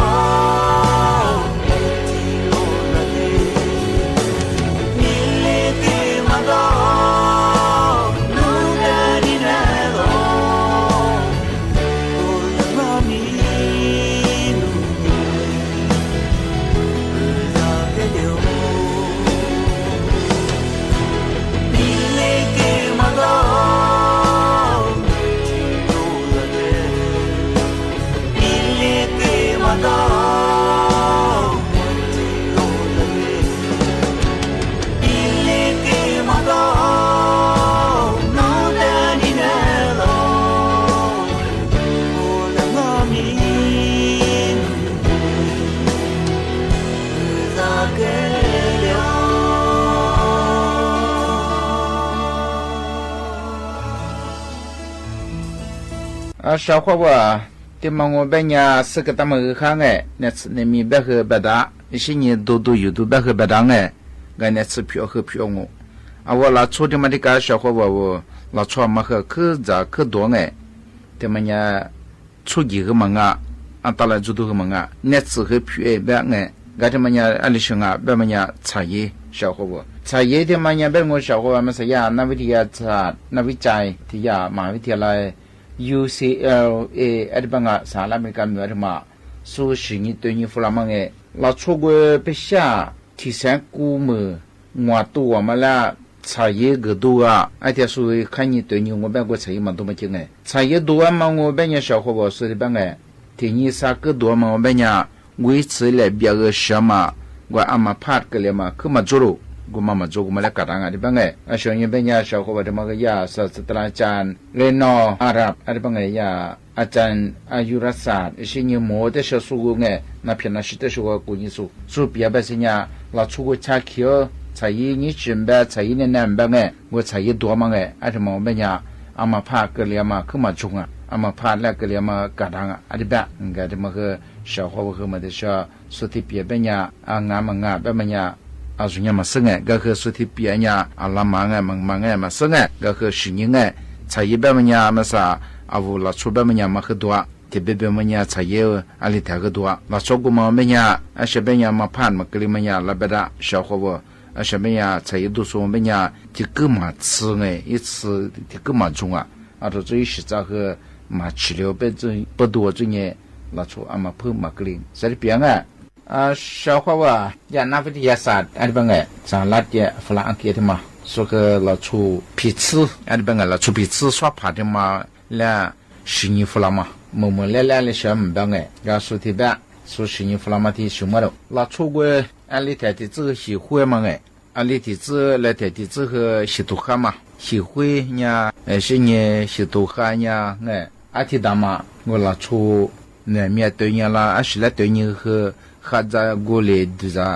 小伙娃，对嘛我别伢是个他们看哎，那次那米别喝别打，一些年多有都别喝别打哎，俺那次票喝票我，啊我拉错的嘛的个小伙娃我拉错嘛喝可咋可多哎，对嘛伢错几个嘛啊，啊打来做多个嘛啊，那次喝票哎别哎，俺他嘛伢阿里兄啊别嘛伢茶叶小伙娃。茶叶的嘛伢别我小伙娃嘛是呀，那วิทยาศาสตร์นักวิจัยที่ยามหาวิทยาลัยUCLA อันบังอ่ะสหรัฐอเมริกาเหนือที่มาสู้สิ่งนี้ตัวนี้ฝรั่งมั้งเอเราช่วยไปชาที่แสนกูมืองัวตัวมาแล้วชายเกตัวไอ้ที่สู้ขันนี้ตัวนี้งัวแบบก็ชายมันตัวมันจริงไงชายตัวมันงัวแบบนี้小伙伴说的บังเอที่นี่สักตัวมันงัวแบบนี้วิจัยเลยเบียร์เชื่อมาว่าอามาพัดกันเลยมาคือมาจุรุกูมาจูกูมาแล้วกระดังอะไรบ้างไงอาชญ์เป็นยาชาวเขาบอกว่าก็ยาศาสตราจารย์เรนออาหรับอะไรบ้างไงยาอาจารย์อายุรศาสตร์สิ่งนี้หมดแต่ชาวสูงไงนับเป็นนักศิษย์ชาวกูยิ่งสู้เปียแบบสิ่งนี้เราชูกูชาเขียวใช้ยี่สิบแบบใช้เนี่ยนั่นบ้างไงกูใช้ตัวมั้งไงอะไรมองเป็นยาอามาพาเกลียมาขึ้นมาจุงอ่ะอามาพาแล้วเกลียมากระดังอะไรแบบงั้นที่มันคือชาวเขาคือมันจะชอบสุดที่เปียเป็นยางามแบบมันยา อาสุญญามาซึ่งก็คือสุธิปีญาอัลลามังมังมาซึ่งก็คือชิญิงใช้แบบมันยามาซาอาวุลาชุแบบมันยามาคือตัวที่แบบมันยาใช้อันนี้ถือตัวลาชุกุมามันยาอาเชเป็นยามาผ่านมากลิมันยาลาเบดาชาวเขาว่าอาเชเป็นยาใช้ดูส่วนมันยาที่กูมา吃一次ที่กูมา中啊这这一时在和嘛治疗被这不多这呢拉出阿嘛碰嘛个零所以别小伙ว่าอย่านักวิทยาศาสตร์อันเป็นไงสหรัฐเนี่ยฝรั่งเศสมา说个拉出皮子อันเป็นไง拉出皮子耍爬的嘛แล้ว十年弗拉嘛某来小唔เป็นไงก็说ที่แบบ说十年弗拉嘛ที่什么了拉出过อัน里头的这个协会嘛ไงอัน里头这来头的这个习读哈嘛协会呢是呢习读哈呢ไงอาทิตย์ดามา我拉出เนี่ยมีตัวเนี่ยละอาศิลตัวเนี่ยคือข้าจะกูเลยดูจ้า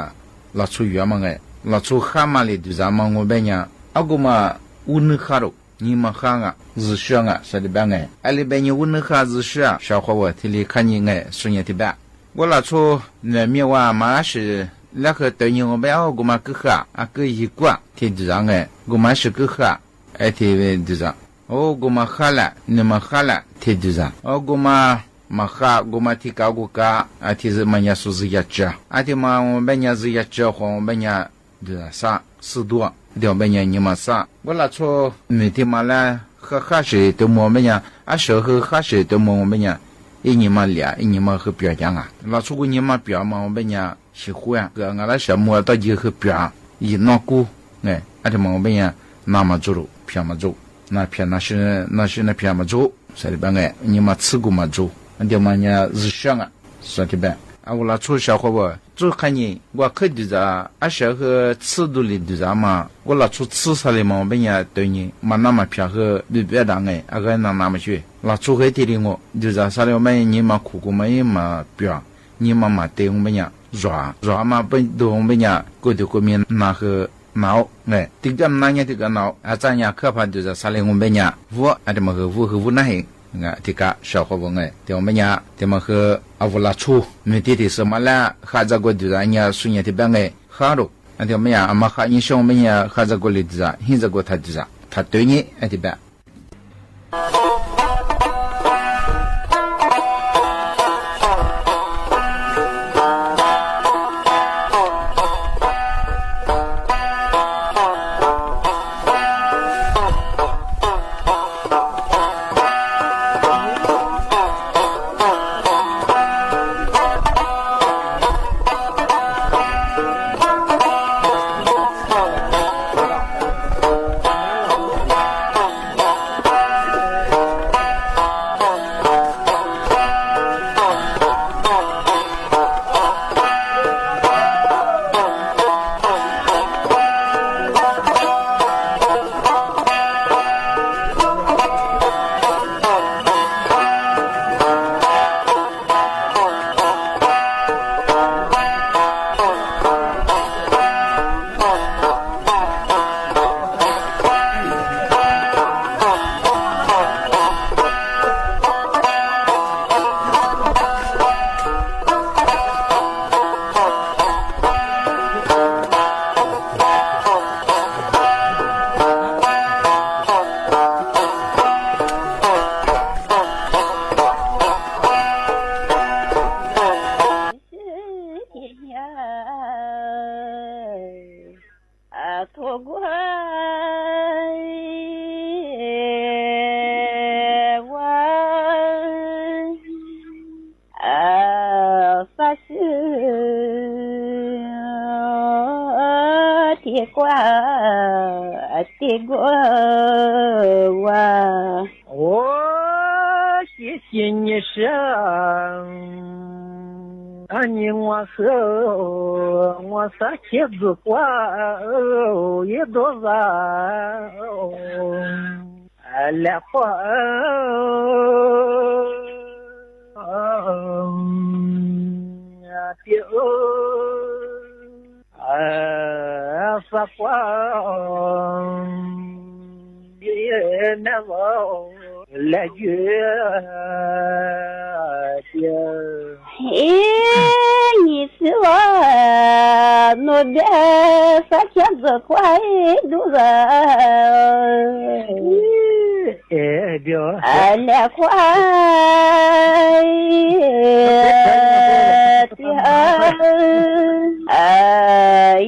拉出远嘛ไง拉出哈嘛เลยดูจ้า嘛我เป็นเนี่ยอากูมาอุณหารุ你们看啊日学啊说的办哎阿里边你问哈日学小伙我提里看你哎说你的办我拉出那面话嘛是那个对你我不要我嘛个哈啊个一挂提住上哎我嘛是个哈哎提住上哦我嘛哈了你们哈了提住上哦我嘛哈我嘛提高个个啊提是嘛呀说是一只啊提嘛我们呀是一只和我们呀对啥四多掉半年你嘛啥我拉出每天嘛来喝水都没么样啊小喝水都没么样一年嘛俩一年嘛喝表讲啊拉出个年嘛表嘛我们呀喜欢啊个俺拉小么到就喝表一拿股哎啊这嘛我们呀那么做偏嘛做那偏那是那偏嘛做啥的办哎你嘛吃过嘛做俺就嘛呀日上啊啥的办啊我拉出小伙伴做看你我可对着啊小和吃度里对着嘛我拉出吃啥的嘛我们呀对你嘛那么偏和别当哎啊个那么去拉出黑地里我对着啥的我们你嘛苦苦嘛表你嘛对我们呀热嘛不对我们呀过的过面那个脑哎这个那呀这个脑啊咱呀可怕对着啥的我们呀我啊这么和我那嘿tika shahwa ngai te omenya te ma kha avula chu me ti ti samala khaza go dizanya sunya te bangai kharo ante omenya ama kha yin shong menya khaza go le diza hinza go ta diza ta tönyi ati ba我啥茄子瓜也多少来花丢啥花也难忘来月你是我努 bé phát chết rồi quay đủ rồi lẹ quay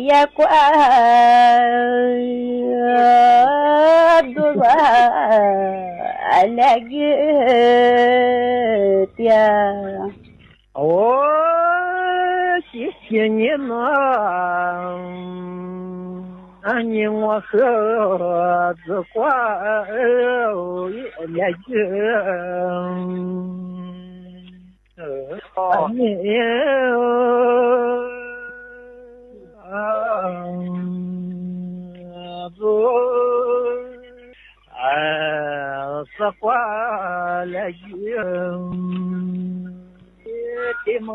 ya quay đủ rồi lẹ tia ôi谢谢你呢，你我和子花也就你子花来就的么。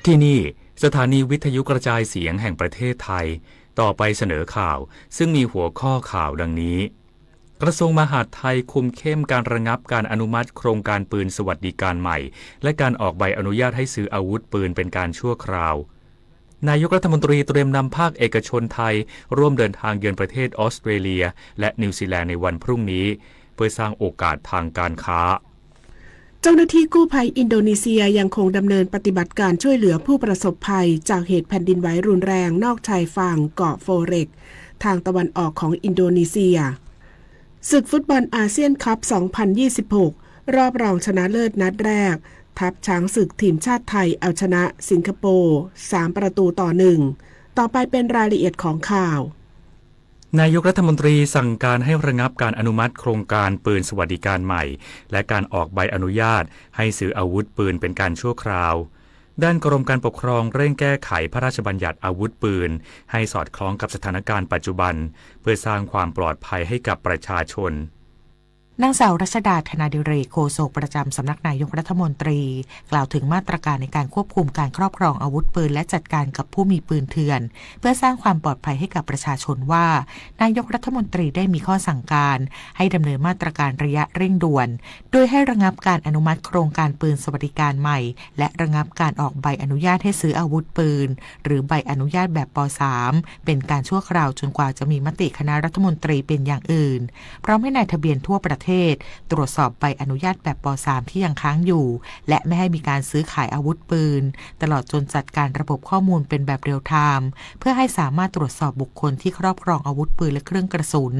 ที่นี่สถานีวิทยุกระจายเสียงแห่งประเทศไทยต่อไปเสนอข่าวซึ่งมีหัวข้อข่าวดังนี้กระทรวงมหาดไทยคุมเข้มการระงับการอนุมัติโครงการปืนสวัสดิการใหม่และการออกใบอนุญาตให้ซื้ออาวุธปืนเป็นการชั่วคราวนายกรัฐมนตรีเตรียมนำภาคเอกชนไทยร่วมเดินทางเยือนประเทศออสเตรเลียและนิวซีแลนด์ในวันพรุ่งนี้เพื่อสร้างโอกาสทางการค้าเจ้าหน้าที่กู้ภัยอินโดนีเซียยังคงดำเนินปฏิบัติการช่วยเหลือผู้ประสบภัยจากเหตุแผ่นดินไหวรุนแรงนอกชายฝั่งเกาะโฟเร็กทางตะวันออกของอินโดนีเซียศึกฟุตบอลอาเซียนคัพ 2026 รอบรองชนะเลิศนัดแรกทัพช้างศึกทีมชาติไทยเอาชนะสิงคโปร์ 3-1 ต่อไปเป็นรายละเอียดของข่าวนายกรัฐมนตรีสั่งการให้ระงับการอนุมัติโครงการปืนสวัสดิการใหม่และการออกใบอนุญาตให้ซื้ออาวุธปืนเป็นการชั่วคราวด้านกรมการปกครองเร่งแก้ไขพระราชบัญญัติอาวุธปืนให้สอดคล้องกับสถานการณ์ปัจจุบันเพื่อสร้างความปลอดภัยให้กับประชาชนนางสาวรัชดาธนาดิเรกโฆษกประจำสำนักนายกรัฐมนตรีกล่าวถึงมาตรการในการควบคุมการครอบครองอาวุธปืนและจัดการกับผู้มีปืนเถื่อนเพื่อสร้างความปลอดภัยให้กับประชาชนว่านายกรัฐมนตรีได้มีข้อสั่งการให้ดำเนินมาตรการระยะเร่งด่วนโดยให้ระงับการอนุมัติโครงการปืนสวัสดิการใหม่และระงับการออกใบอนุญาตให้ซื้ออาวุธปืนหรือใบอนุญาตแบบป.3 เป็นการชั่วคราวจนกว่าจะมีมติคณะรัฐมนตรีเป็นอย่างอื่นพร้อมให้นายทะเบียนทั่วประเทศตรวจสอบใบอนุญาตแบบป.3 ที่ยังค้างอยู่และไม่ให้มีการซื้อขายอาวุธปืนตลอดจนจัดการระบบข้อมูลเป็นแบบเรียลไทม์เพื่อให้สามารถตรวจสอบบุคคลที่ครอบครองอาวุธปืนและเครื่องกระสุน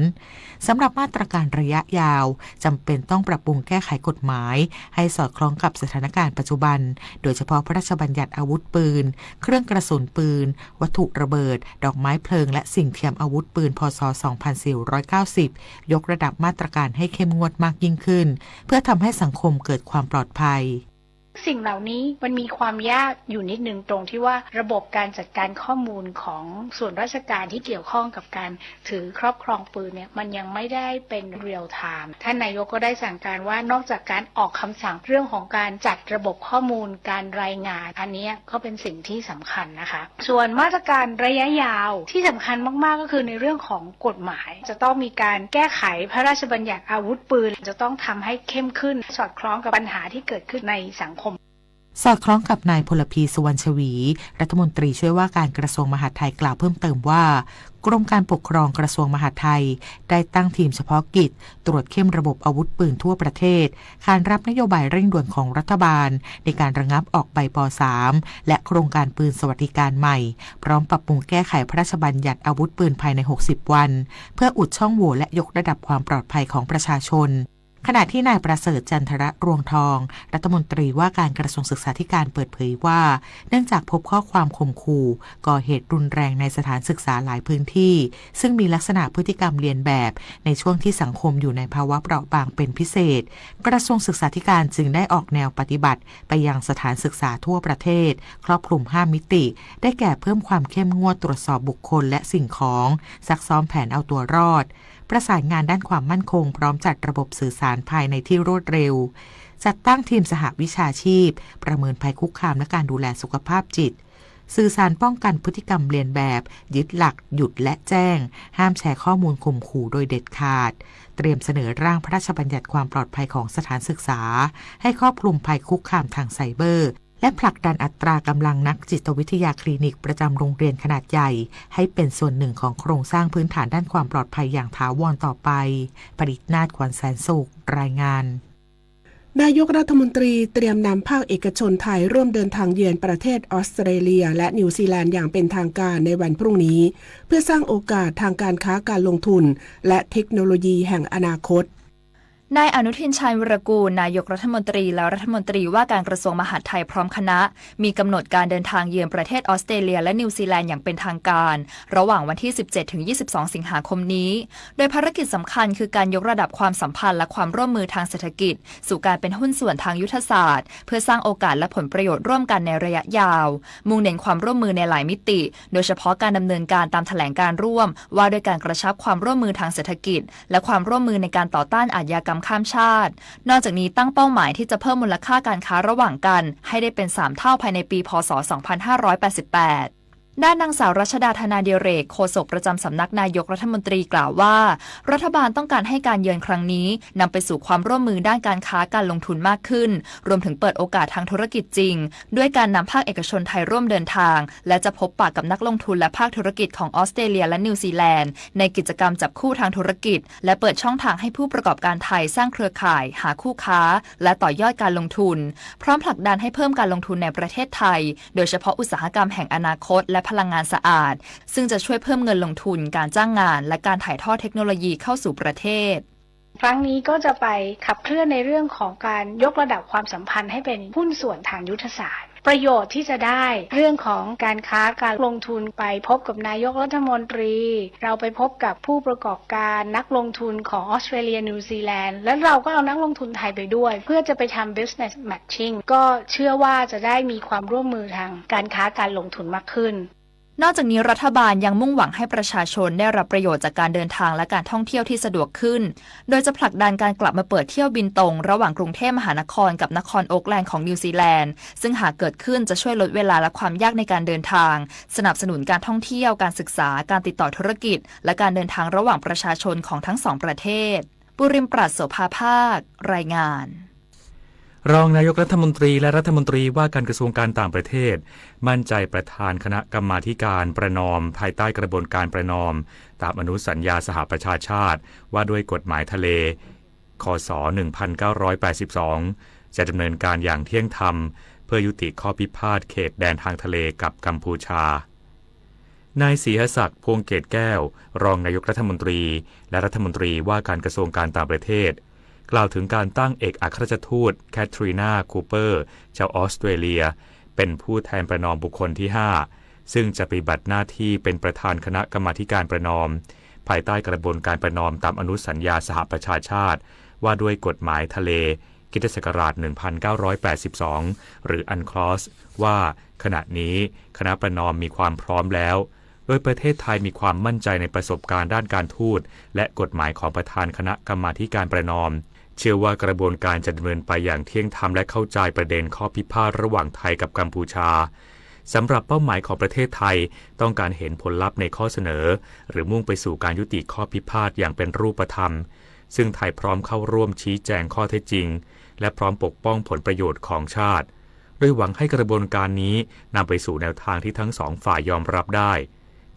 สำหรับมาตรการระยะยาวจำเป็นต้องปรับปรุงแก้ไขกฎหมายให้สอดคล้องกับสถานการณ์ปัจจุบันโดยเฉพาะพระราชบัญญัติอาวุธปืนเครื่องกระสุนปืนวัตถุระเบิดดอกไม้เพลิงและสิ่งเทียมอาวุธปืนพ.ศ. 2490ยกระดับมาตรการให้เข้มงวดมากยิ่งขึ้นเพื่อทำให้สังคมเกิดความปลอดภัย สิ่งเหล่านี้มันมีความยากอยู่นิดนึงตรงที่ว่าระบบการจัดการข้อมูลของส่วนราชการที่เกี่ยวข้องกับการถือครอบครองปืนเนี่ยมันยังไม่ได้เป็นเรียลไทม์ท่านนายกก็ได้สั่งการว่านอกจากการออกคำสั่งเรื่องของการจัดระบบข้อมูลการรายงานอันนี้ก็เป็นสิ่งที่สำคัญนะคะส่วนมาตรการระยะยาวที่สำคัญมากๆก็คือในเรื่องของกฎหมายจะต้องมีการแก้ไขพระราชบัญญัติอาวุธปืนจะต้องทำให้เข้มขึ้นสอดคล้องกับปัญหาที่เกิดขึ้นในสังคมสอดคล้องกับนายพลพีสุวรรณชวีรัฐมนตรีช่วยว่าการกระทรวงมหาดไทยกล่าวเพิ่มเติมว่ากรมการปกครองกระทรวงมหาดไทยได้ตั้งทีมเฉพาะกิจตรวจเข้มระบบอาวุธปืนทั่วประเทศขานรับนโยบายเร่งด่วนของรัฐบาลในการระงับออกใบป.3 และโครงการปืนสวัสดิการใหม่พร้อมปรับปรุงแก้ไขพระราชบัญญัติอาวุธปืนภายใน60วันเพื่ออุดช่องโหว่และยกระดับความปลอดภัยของประชาชน ขณะที่นายประเสริฐจันทรรวงทองรัฐมนตรีว่าการกระทรวงศึกษาธิการเปิดเผยว่าเนื่องจากพบข้อความข่มขู่ก่อเหตุรุนแรงในสถานศึกษาหลายพื้นที่ซึ่งมีลักษณะพฤติกรรมเลียนแบบในช่วงที่สังคมอยู่ในภาวะเปราะบางเป็นพิเศษกระทรวงศึกษาธิการจึงได้ออกแนวปฏิบัติไปยังสถานศึกษาทั่วประเทศครอบคลุม5มิติได้แก่เพิ่มความเข้มงวดตรวจสอบบุคคลและสิ่งของซักซ้อมแผนเอาตัวรอดประสานงานด้านความมั่นคงพร้อมจัดระบบสื่อสารภายในที่รวดเร็วจัดตั้งทีมสหวิชาชีพประเมินภัยคุกคามและการดูแลสุขภาพจิตสื่อสารป้องกันพฤติกรรมเลียนแบบยึดหลักหยุดและแจ้งห้ามแชร์ข้อมูลข่มขู่โดยเด็ดขาดเตรียมเสนอร่างพระราชบัญญัติความปลอดภัยของสถานศึกษาให้ครอบคลุมภัยคุกคามทางไซเบอร์และผลักดันอัตรากำลังนักจิตวิทยาคลินิกประจำโรงเรียนขนาดใหญ่ให้เป็นส่วนหนึ่งของโครงสร้างพื้นฐานด้านความปลอดภัยอย่างถาวรต่อไปปริศนาถ ขวัญแสนสุขรายงานนายกรัฐมนตรีเตรียมนำภาคเอกชนไทยร่วมเดินทางเยือนประเทศออสเตรเลียและนิวซีแลนด์อย่างเป็นทางการในวันพรุ่งนี้เพื่อสร้างโอกาสทางการค้าการลงทุนและเทคโนโลยีแห่งอนาคตนายอนุทิน ชาญวิรากูลนายกรัฐมนตรีและรัฐมนตรีว่าการกระทรวงมหาดไทยพร้อมคณะมีกำหนดการเดินทางเยือนประเทศออสเตรเลียและนิวซีแลนด์อย่างเป็นทางการระหว่างวันที่ 17-22 สิงหาคมนี้โดยภารกิจสำคัญคือการยกระดับความสัมพันธ์และความร่วมมือทางเศรษฐกิจสู่การเป็นหุ้นส่วนทางยุทธศาสตร์เพื่อสร้างโอกาสและผลประโยชน์ร่วมกันในระยะยาวมุ่งเน้นความร่วมมือในหลายมิติโดยเฉพาะการดำเนินการตามแถลงการร่วมว่าด้วยการกระชับความร่วมมือทางเศรษฐกิจและความร่วมมือในการต่อต้านอาชญากรรมข้ามชาตินอกจากนี้ตั้งเป้าหมายที่จะเพิ่มมูลค่าการค้าระหว่างกันให้ได้เป็น3เท่าภายในปีพ.ศ. 2588ด้านนางสาวรัชดาธนาเดียเรกโฆษกประจำสำนักนายกรัฐมนตรีกล่าวว่ารัฐบาลต้องการให้การเยือนครั้งนี้นำไปสู่ความร่วมมือด้านการค้าการลงทุนมากขึ้นรวมถึงเปิดโอกาสทางธุรกิจจริงด้วยการนำภาคเอกชนไทยร่วมเดินทางและจะพบปะกับนักลงทุนและภาคธุรกิจของออสเตรเลียและนิวซีแลนด์ในกิจกรรมจับคู่ทางธุรกิจและเปิดช่องทางให้ผู้ประกอบการไทยสร้างเครือข่ายหาคู่ค้าและต่อยอดการลงทุนพร้อมผลักดันให้เพิ่มการลงทุนในประเทศไทยโดยเฉพาะอุตสาหกรรมแห่งอนาคตและพลังงานสะอาดซึ่งจะช่วยเพิ่มเงินลงทุนการจ้างงานและการถ่ายทอดเทคโนโลยีเข้าสู่ประเทศครั้งนี้ก็จะไปขับเคลื่อนในเรื่องของการยกระดับความสัมพันธ์ให้เป็นหุ้นส่วนทางยุทธศาสตร์ประโยชน์ที่จะได้เรื่องของการค้าการลงทุนไปพบกับนายกรัฐมนตรีเราไปพบกับผู้ประกอบการนักลงทุนของออสเตรเลียนิวซีแลนด์และเราก็เอานักลงทุนไทยไปด้วยเพื่อจะไปทำ business matching ก็เชื่อว่าจะได้มีความร่วมมือทางการค้าการลงทุนมากขึ้นนอกจากนี้รัฐบาลยังมุ่งหวังให้ประชาชนได้รับประโยชน์จากการเดินทางและการท่องเที่ยวที่สะดวกขึ้นโดยจะผลักดันการกลับมาเปิดเที่ยวบินตรงระหว่างกรุงเทพมหานครกับนครโอ๊คแลนด์ของนิวซีแลนด์ซึ่งหากเกิดขึ้นจะช่วยลดเวลาและความยากในการเดินทางสนับสนุนการท่องเที่ยวการศึกษาการติดต่อธุรกิจและการเดินทางระหว่างประชาชนของทั้งสองประเทศปุริมปราศโสภาภาครายงานรองนายกรัฐมนตรีและรัฐมนตรีว่าการกระทรวงการต่างประเทศมั่นใจประธานคณะกรรมาธิการประนอมภายใต้กระบวนการประนอมตามอนุสัญญาสหประชาชาติว่าด้วยกฎหมายทะเลคศ. 1982จะดำเนินการอย่างเที่ยงธรรมเพื่อยุติข้อพิพาทเขตแดนทางทะเลกับกัมพูชานายศรีหศักดิ์พวงเกตแก้วรองนายกรัฐมนตรีและรัฐมนตรีว่าการกระทรวงการต่างประเทศกล่าวถึงการตั้งเอกอัครราชทูตแคทรีนาคูเปอร์ชาวออสเตรเลียเป็นผู้แทนประนอมบุคคลที่5ซึ่งจะปฏิบัติหน้าที่เป็นประธานคณะกรรมาธิการประนอมภายใต้กระบวนการประนอมตามอนุสัญญาสหประชาชาติว่าด้วยกฎหมายทะเลค.ศ. 1982หรืออันคลอสว่าขณะนี้คณะประนอมมีความพร้อมแล้วโดยประเทศไทยมีความมั่นใจในประสบการณ์ด้านการทูตและกฎหมายของประธานคณะกรรมาธิการประนอมเชื่อว่ากระบวนการจะดำเนินไปอย่างเที่ยงธรรมและเข้าใจประเด็นข้อพิพาทระหว่างไทยกับกัมพูชาสำหรับเป้าหมายของประเทศไทยต้องการเห็นผลลัพธ์ในข้อเสนอหรือมุ่งไปสู่การยุติข้อพิพาทอย่างเป็นรูปธรรมซึ่งไทยพร้อมเข้าร่วมชี้แจงข้อเท็จจริงและพร้อมปกป้องผลประโยชน์ของชาติโดยหวังให้กระบวนการนี้นำไปสู่แนวทางที่ทั้งสองฝ่ายยอมรับได้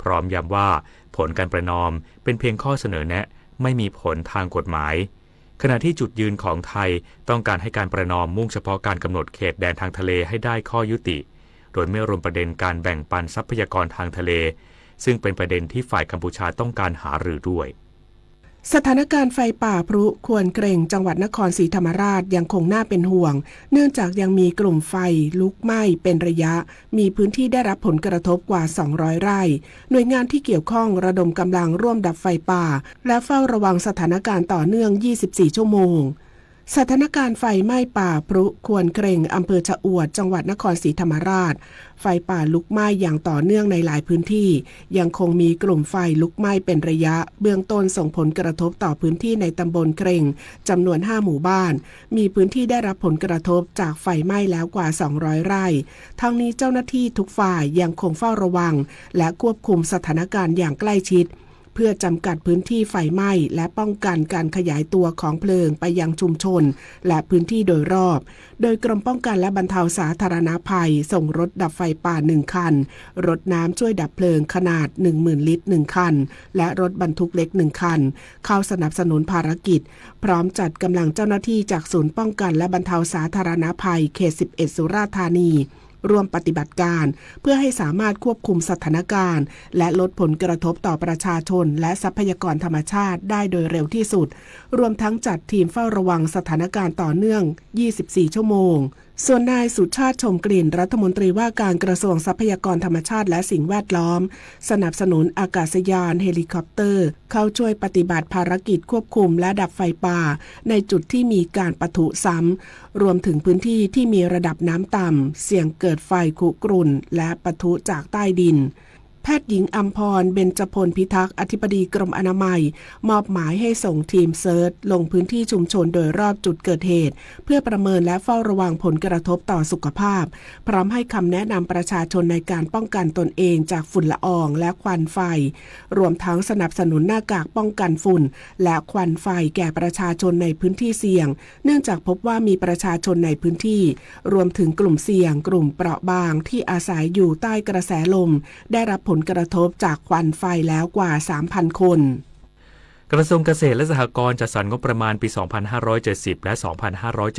พร้อมย้ำว่าผลการประนอมเป็นเพียงข้อเสนอแนะไม่มีผลทางกฎหมายขณะที่จุดยืนของไทยต้องการให้การประนอมมุ่งเฉพาะการกำหนดเขตแดนทางทะเลให้ได้ข้อยุติโดยไม่รวมประเด็นการแบ่งปันทรัพยากรทางทะเลซึ่งเป็นประเด็นที่ฝ่ายกัมพูชาต้องการหารือด้วย สถานการณ์ไฟป่าพลุควรเกรงจังหวัดนครศรีธรรมราชยังคงน่าเป็นห่วงเนื่องจากยังมีกลุ่มไฟลุกไหม้เป็นระยะมีพื้นที่ได้รับผลกระทบกว่า200ไร่หน่วยงานที่เกี่ยวข้องระดมกำลังร่วมดับไฟป่าและเฝ้าระวังสถานการณ์ต่อเนื่อง24ชั่วโมงสถานการณ์ไฟไหม้ป่าพลุควรเกรงอำเภอชะอวดจังหวัดนครศรีธรรมราชไฟป่าลุกไหม้อย่างต่อเนื่องในหลายพื้นที่ยังคงมีกลุ่มไฟลุกไหม้เป็นระยะเบื้องต้นส่งผลกระทบต่อพื้นที่ในตำบลเกรงจำนวน5หมู่บ้านมีพื้นที่ได้รับผลกระทบจากไฟไหม้แล้วกว่า200ไร่ทั้งนี้เจ้าหน้าที่ทุกฝ่ายยังคงเฝ้าระวังและควบคุมสถานการณ์อย่างใกล้ชิดเพื่อจำกัดพื้นที่ไฟไหม้และป้องกันการขยายตัวของเพลิงไปยังชุมชนและพื้นที่โดยรอบโดยกรมป้องกันและบรรเทาสาธารณภัยส่งรถดับไฟป่า1คันรถน้ำช่วยดับเพลิงขนาด 10,000 ลิตร1คันและรถบรรทุกเล็ก1คันเข้าสนับสนุนภารกิจพร้อมจัดกำลังเจ้าหน้าที่จากศูนย์ป้องกันและบรรเทาสาธารณภัยเขต11สุราษฎร์ธานีร่วมปฏิบัติการเพื่อให้สามารถควบคุมสถานการณ์และลดผลกระทบต่อประชาชนและทรัพยากรธรรมชาติได้โดยเร็วที่สุดรวมทั้งจัดทีมเฝ้าระวังสถานการณ์ต่อเนื่อง24ชั่วโมงส่วนนายสุชาติชมกลิ่นรัฐมนตรีว่าการกระทรวงทรัพยากรธรรมชาติและสิ่งแวดล้อมสนับสนุนอากาศยานเฮลิคอปเตอร์เข้าช่วยปฏิบัติภารกิจควบคุมและดับไฟป่าในจุดที่มีการปะทุซ้ำรวมถึงพื้นที่ที่มีระดับน้ำต่ำเสี่ยงเกิดไฟคุกรุ่นและปะทุจากใต้ดินแพทย์หญิงอัมพรเบญจพลพิทักษ์อธิบดีกรมอนามัยมอบหมายให้ส่งทีมเซิร์ชลงพื้นที่ชุมชนโดยรอบจุดเกิดเหตุเพื่อประเมินและเฝ้าระวังผลกระทบต่อสุขภาพพร้อมให้คำแนะนำประชาชนในการป้องกันตนเองจากฝุ่นละอองและควันไฟรวมทั้งสนับสนุนหน้ากากป้องกันฝุ่นและควันไฟแก่ประชาชนในพื้นที่เสี่ยงเนื่องจากพบว่ามีประชาชนในพื้นที่รวมถึงกลุ่มเสี่ยงกลุ่มเปราะบางที่อาศัยอยู่ใต้กระแสลมได้รับผลกระทบจากควันไฟแล้วกว่า 3,000 คนกระทรวงเกษตรและสหกรณ์จัดสรรงบประมาณปี 2570 และ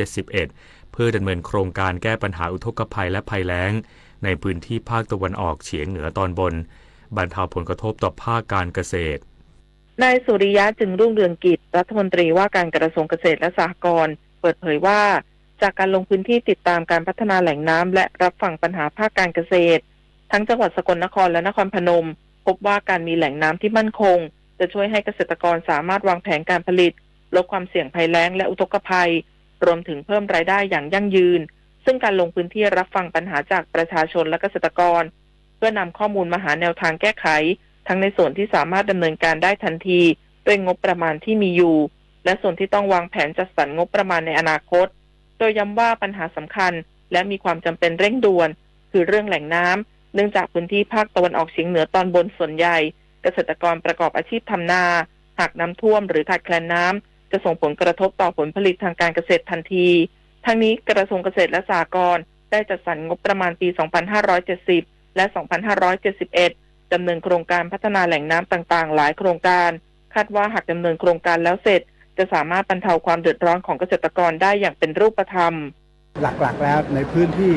2571 เพื่อดำเนินโครงการแก้ปัญหาอุทกภัยและภัยแล้งในพื้นที่ภาคตะวันออกเฉียงเหนือตอนบนบรรเทาผลกระทบต่อภาคการเกษตรนายสุริยะจึงรุ่งเรืองกิจรัฐมนตรีว่าการกระทรวงเกษตรและสหกรณ์เปิดเผยว่าจากการลงพื้นที่ติดตามการพัฒนาแหล่งน้ำและรับฟังปัญหาภาคการเกษตรทั้งจังหวัดสกลนครและนครพนมพบว่าการมีแหล่งน้ำที่มั่นคงจะช่วยให้เกษตรกรสามารถวางแผนการผลิตลดความเสี่ยงภัยแล้งและอุทกภัยรวมถึงเพิ่มรายได้อย่างยั่งยืนซึ่งการลงพื้นที่รับฟังปัญหาจากประชาชนและเกษตรกรเพื่อนำข้อมูลมาหาแนวทางแก้ไขทั้งในส่วนที่สามารถดำเนินการได้ทันทีด้วยงบประมาณที่มีอยู่และส่วนที่ต้องวางแผนจัดสรรงบประมาณในอนาคตโดยย้ำว่าปัญหาสำคัญและมีความจำเป็นเร่งด่วนคือเรื่องแหล่งน้ำเนื่องจากพื้นที่ภาคตะวันออกเฉียงเหนือตอนบนส่วนใหญ่เกษตรกรประกอบอาชีพทำนาหากน้ำท่วมหรือขาดแคลนน้ำจะส่งผลกระทบต่อผลผลิตทางการเกษตรทันทีทั้งนี้กระทรวงเกษตรและสหกรณ์ได้จัดสรรงบประมาณปี 2570 และ 2571 ดำเนินโครงการพัฒนาแหล่งน้ำต่างๆหลายโครงการคาดว่าหากดำเนินโครงการแล้วเสร็จจะสามารถบรรเทาความเดือดร้อนของเกษตรกรได้อย่างเป็นรูปธรรมหลักๆแล้วในพื้นที่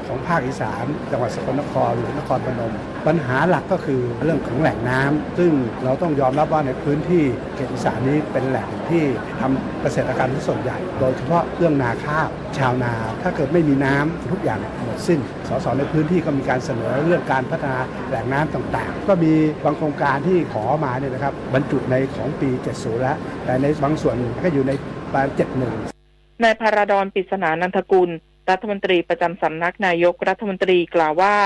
ของภาคอีสานจังหวัดสกลนครหรือนครพนมปัญหาหลักก็คือเรื่องของแหล่งน้ำซึ่งเราต้องยอมรับว่าในพื้นที่เขตอีสานนี้เป็นแหล่งที่ทำเกษตรกรรมส่วนใหญ่โดยเฉพาะเรื่องนาข้าวชาวนาถ้าเกิดไม่มีน้ำทุกอย่างหมดสิ้นสสในพื้นที่ก็มีการเสนอเรื่องการพัฒนาแหล่งน้ำต่างๆก็มีบางโครงการที่ขอมาเนี่ยนะครับบรรจุในของปี 70 แล้วแต่ในบางส่วนก็อยู่ในปี 71 นายภารดร ปริศนานันทกุลรัฐมนตรีประจำสำนักนายกรัฐมนตรีกล่าวว่า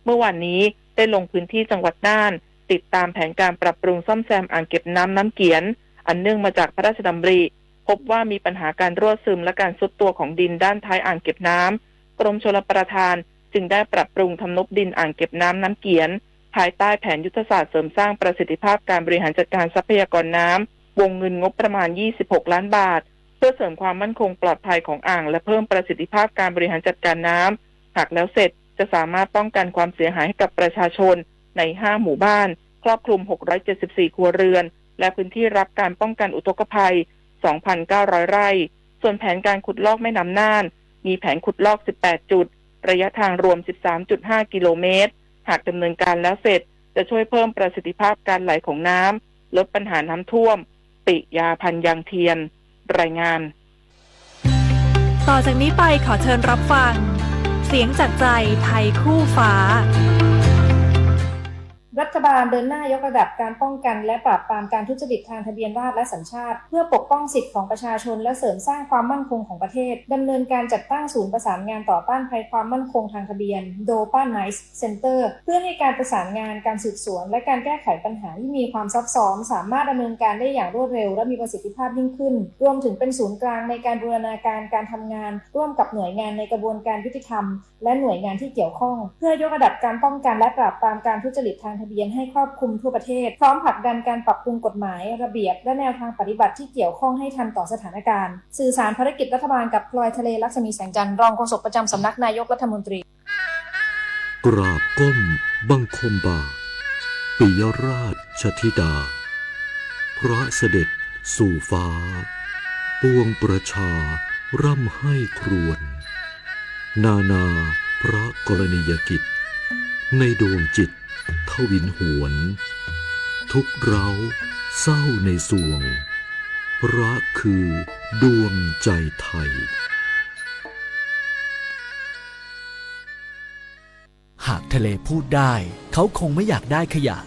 เมื่อวานนี้ได้ลงพื้นที่จังหวัดน่านติดตามแผนการปรับปรุงซ่อมแซมอ่างเก็บน้ำน้ำเกียนอันเนื่องมาจากพระราชดำริพบว่ามีปัญหาการรั่วซึมและการทรุดตัวของดินด้านท้ายอ่างเก็บน้ำกรมชลประทานจึงได้ปรับปรุงทำนบดินอ่างเก็บน้ำน้ำเกียนภายใต้แผนยุทธศาสตร์เสริมสร้างประสิทธิภาพการบริหารจัดการทรัพยากรน้ำวงเงินงบประมาณ26 ล้านบาทเพื่อเสริมความมั่นคงปลอดภัยของอ่างและเพิ่มประสิทธิภาพการบริหารจัดการน้ำหากแล้วเสร็จจะสามารถป้องกันความเสียหายให้กับประชาชนใน5หมู่บ้านครอบคลุม674ครัวเรือนและพื้นที่รับการป้องกันอุทกภัย 2,900 ไร่ส่วนแผนการขุดลอกแม่น้ำน่านมีแผนขุดลอก18จุดระยะทางรวม 13.5 กิโลเมตรหากดำเนินการแล้วเสร็จจะช่วยเพิ่มประสิทธิภาพการไหลของน้ำลดปัญหาน้ำท่วม ปิยาพันธ์ยังเทียนรายงาน ต่อจากนี้ไปขอเชิญรับฟัง เสียงจากใจไทยคู่ฟ้า รัฐบาลเดินหน้ายกระดับการป้องกันและปราบปรามการทุจริตทางทะเบียนราษฎรและสัญชาติเพื่อปกป้องสิทธิของประชาชนและเสริมสร้างความมั่นคงของประเทศดำเนินการจัดตั้งศูนย์ประสานงานต่อต้านภัยความมั่นคงทางทะเบียน DOPA NICE Center เพื่อให้การประสานงานการสืบสวนและการแก้ไขปัญหาที่มีความซับซ้อนสามารถดำเนินการได้อย่างรวดเร็วและมีประสิทธิภาพยิ่งขึ้นรวมถึงเป็นศูนย์กลางในการบูรณาการการทำงานร่วมกับหน่วยงานในกระบวนการยุติธรรมและหน่วยงานที่เกี่ยวข้องเพื่อยกระดับการป้องกันและปราบปรามการทุจริตทางทะเบียนให้ครอบคลุมทั่วประเทศพร้อมผลักดันการปรับปรุงกฎหมายระเบียบและแนวทางปฏิบัติที่เกี่ยวข้องให้ทันต่อสถานการณ์สื่อสารภารกิจรัฐบาลกับพลอยทะเลลักษมีแสงจันทร์รองโฆษกประจำสำนักนายกรัฐมนตรีกราบก้มบังคมบาทปิยราชธิดาพระเสด็จสู่ฟ้าปวงประชาร่ำให้ครวญนานาพระกรณียกิจในดวงจิตทวินหวนทุกเร้าเศร้าในสวงรักคือดวงใจไทยหากทะเลพูดได้เขาคงไม่อยากได้ขยะ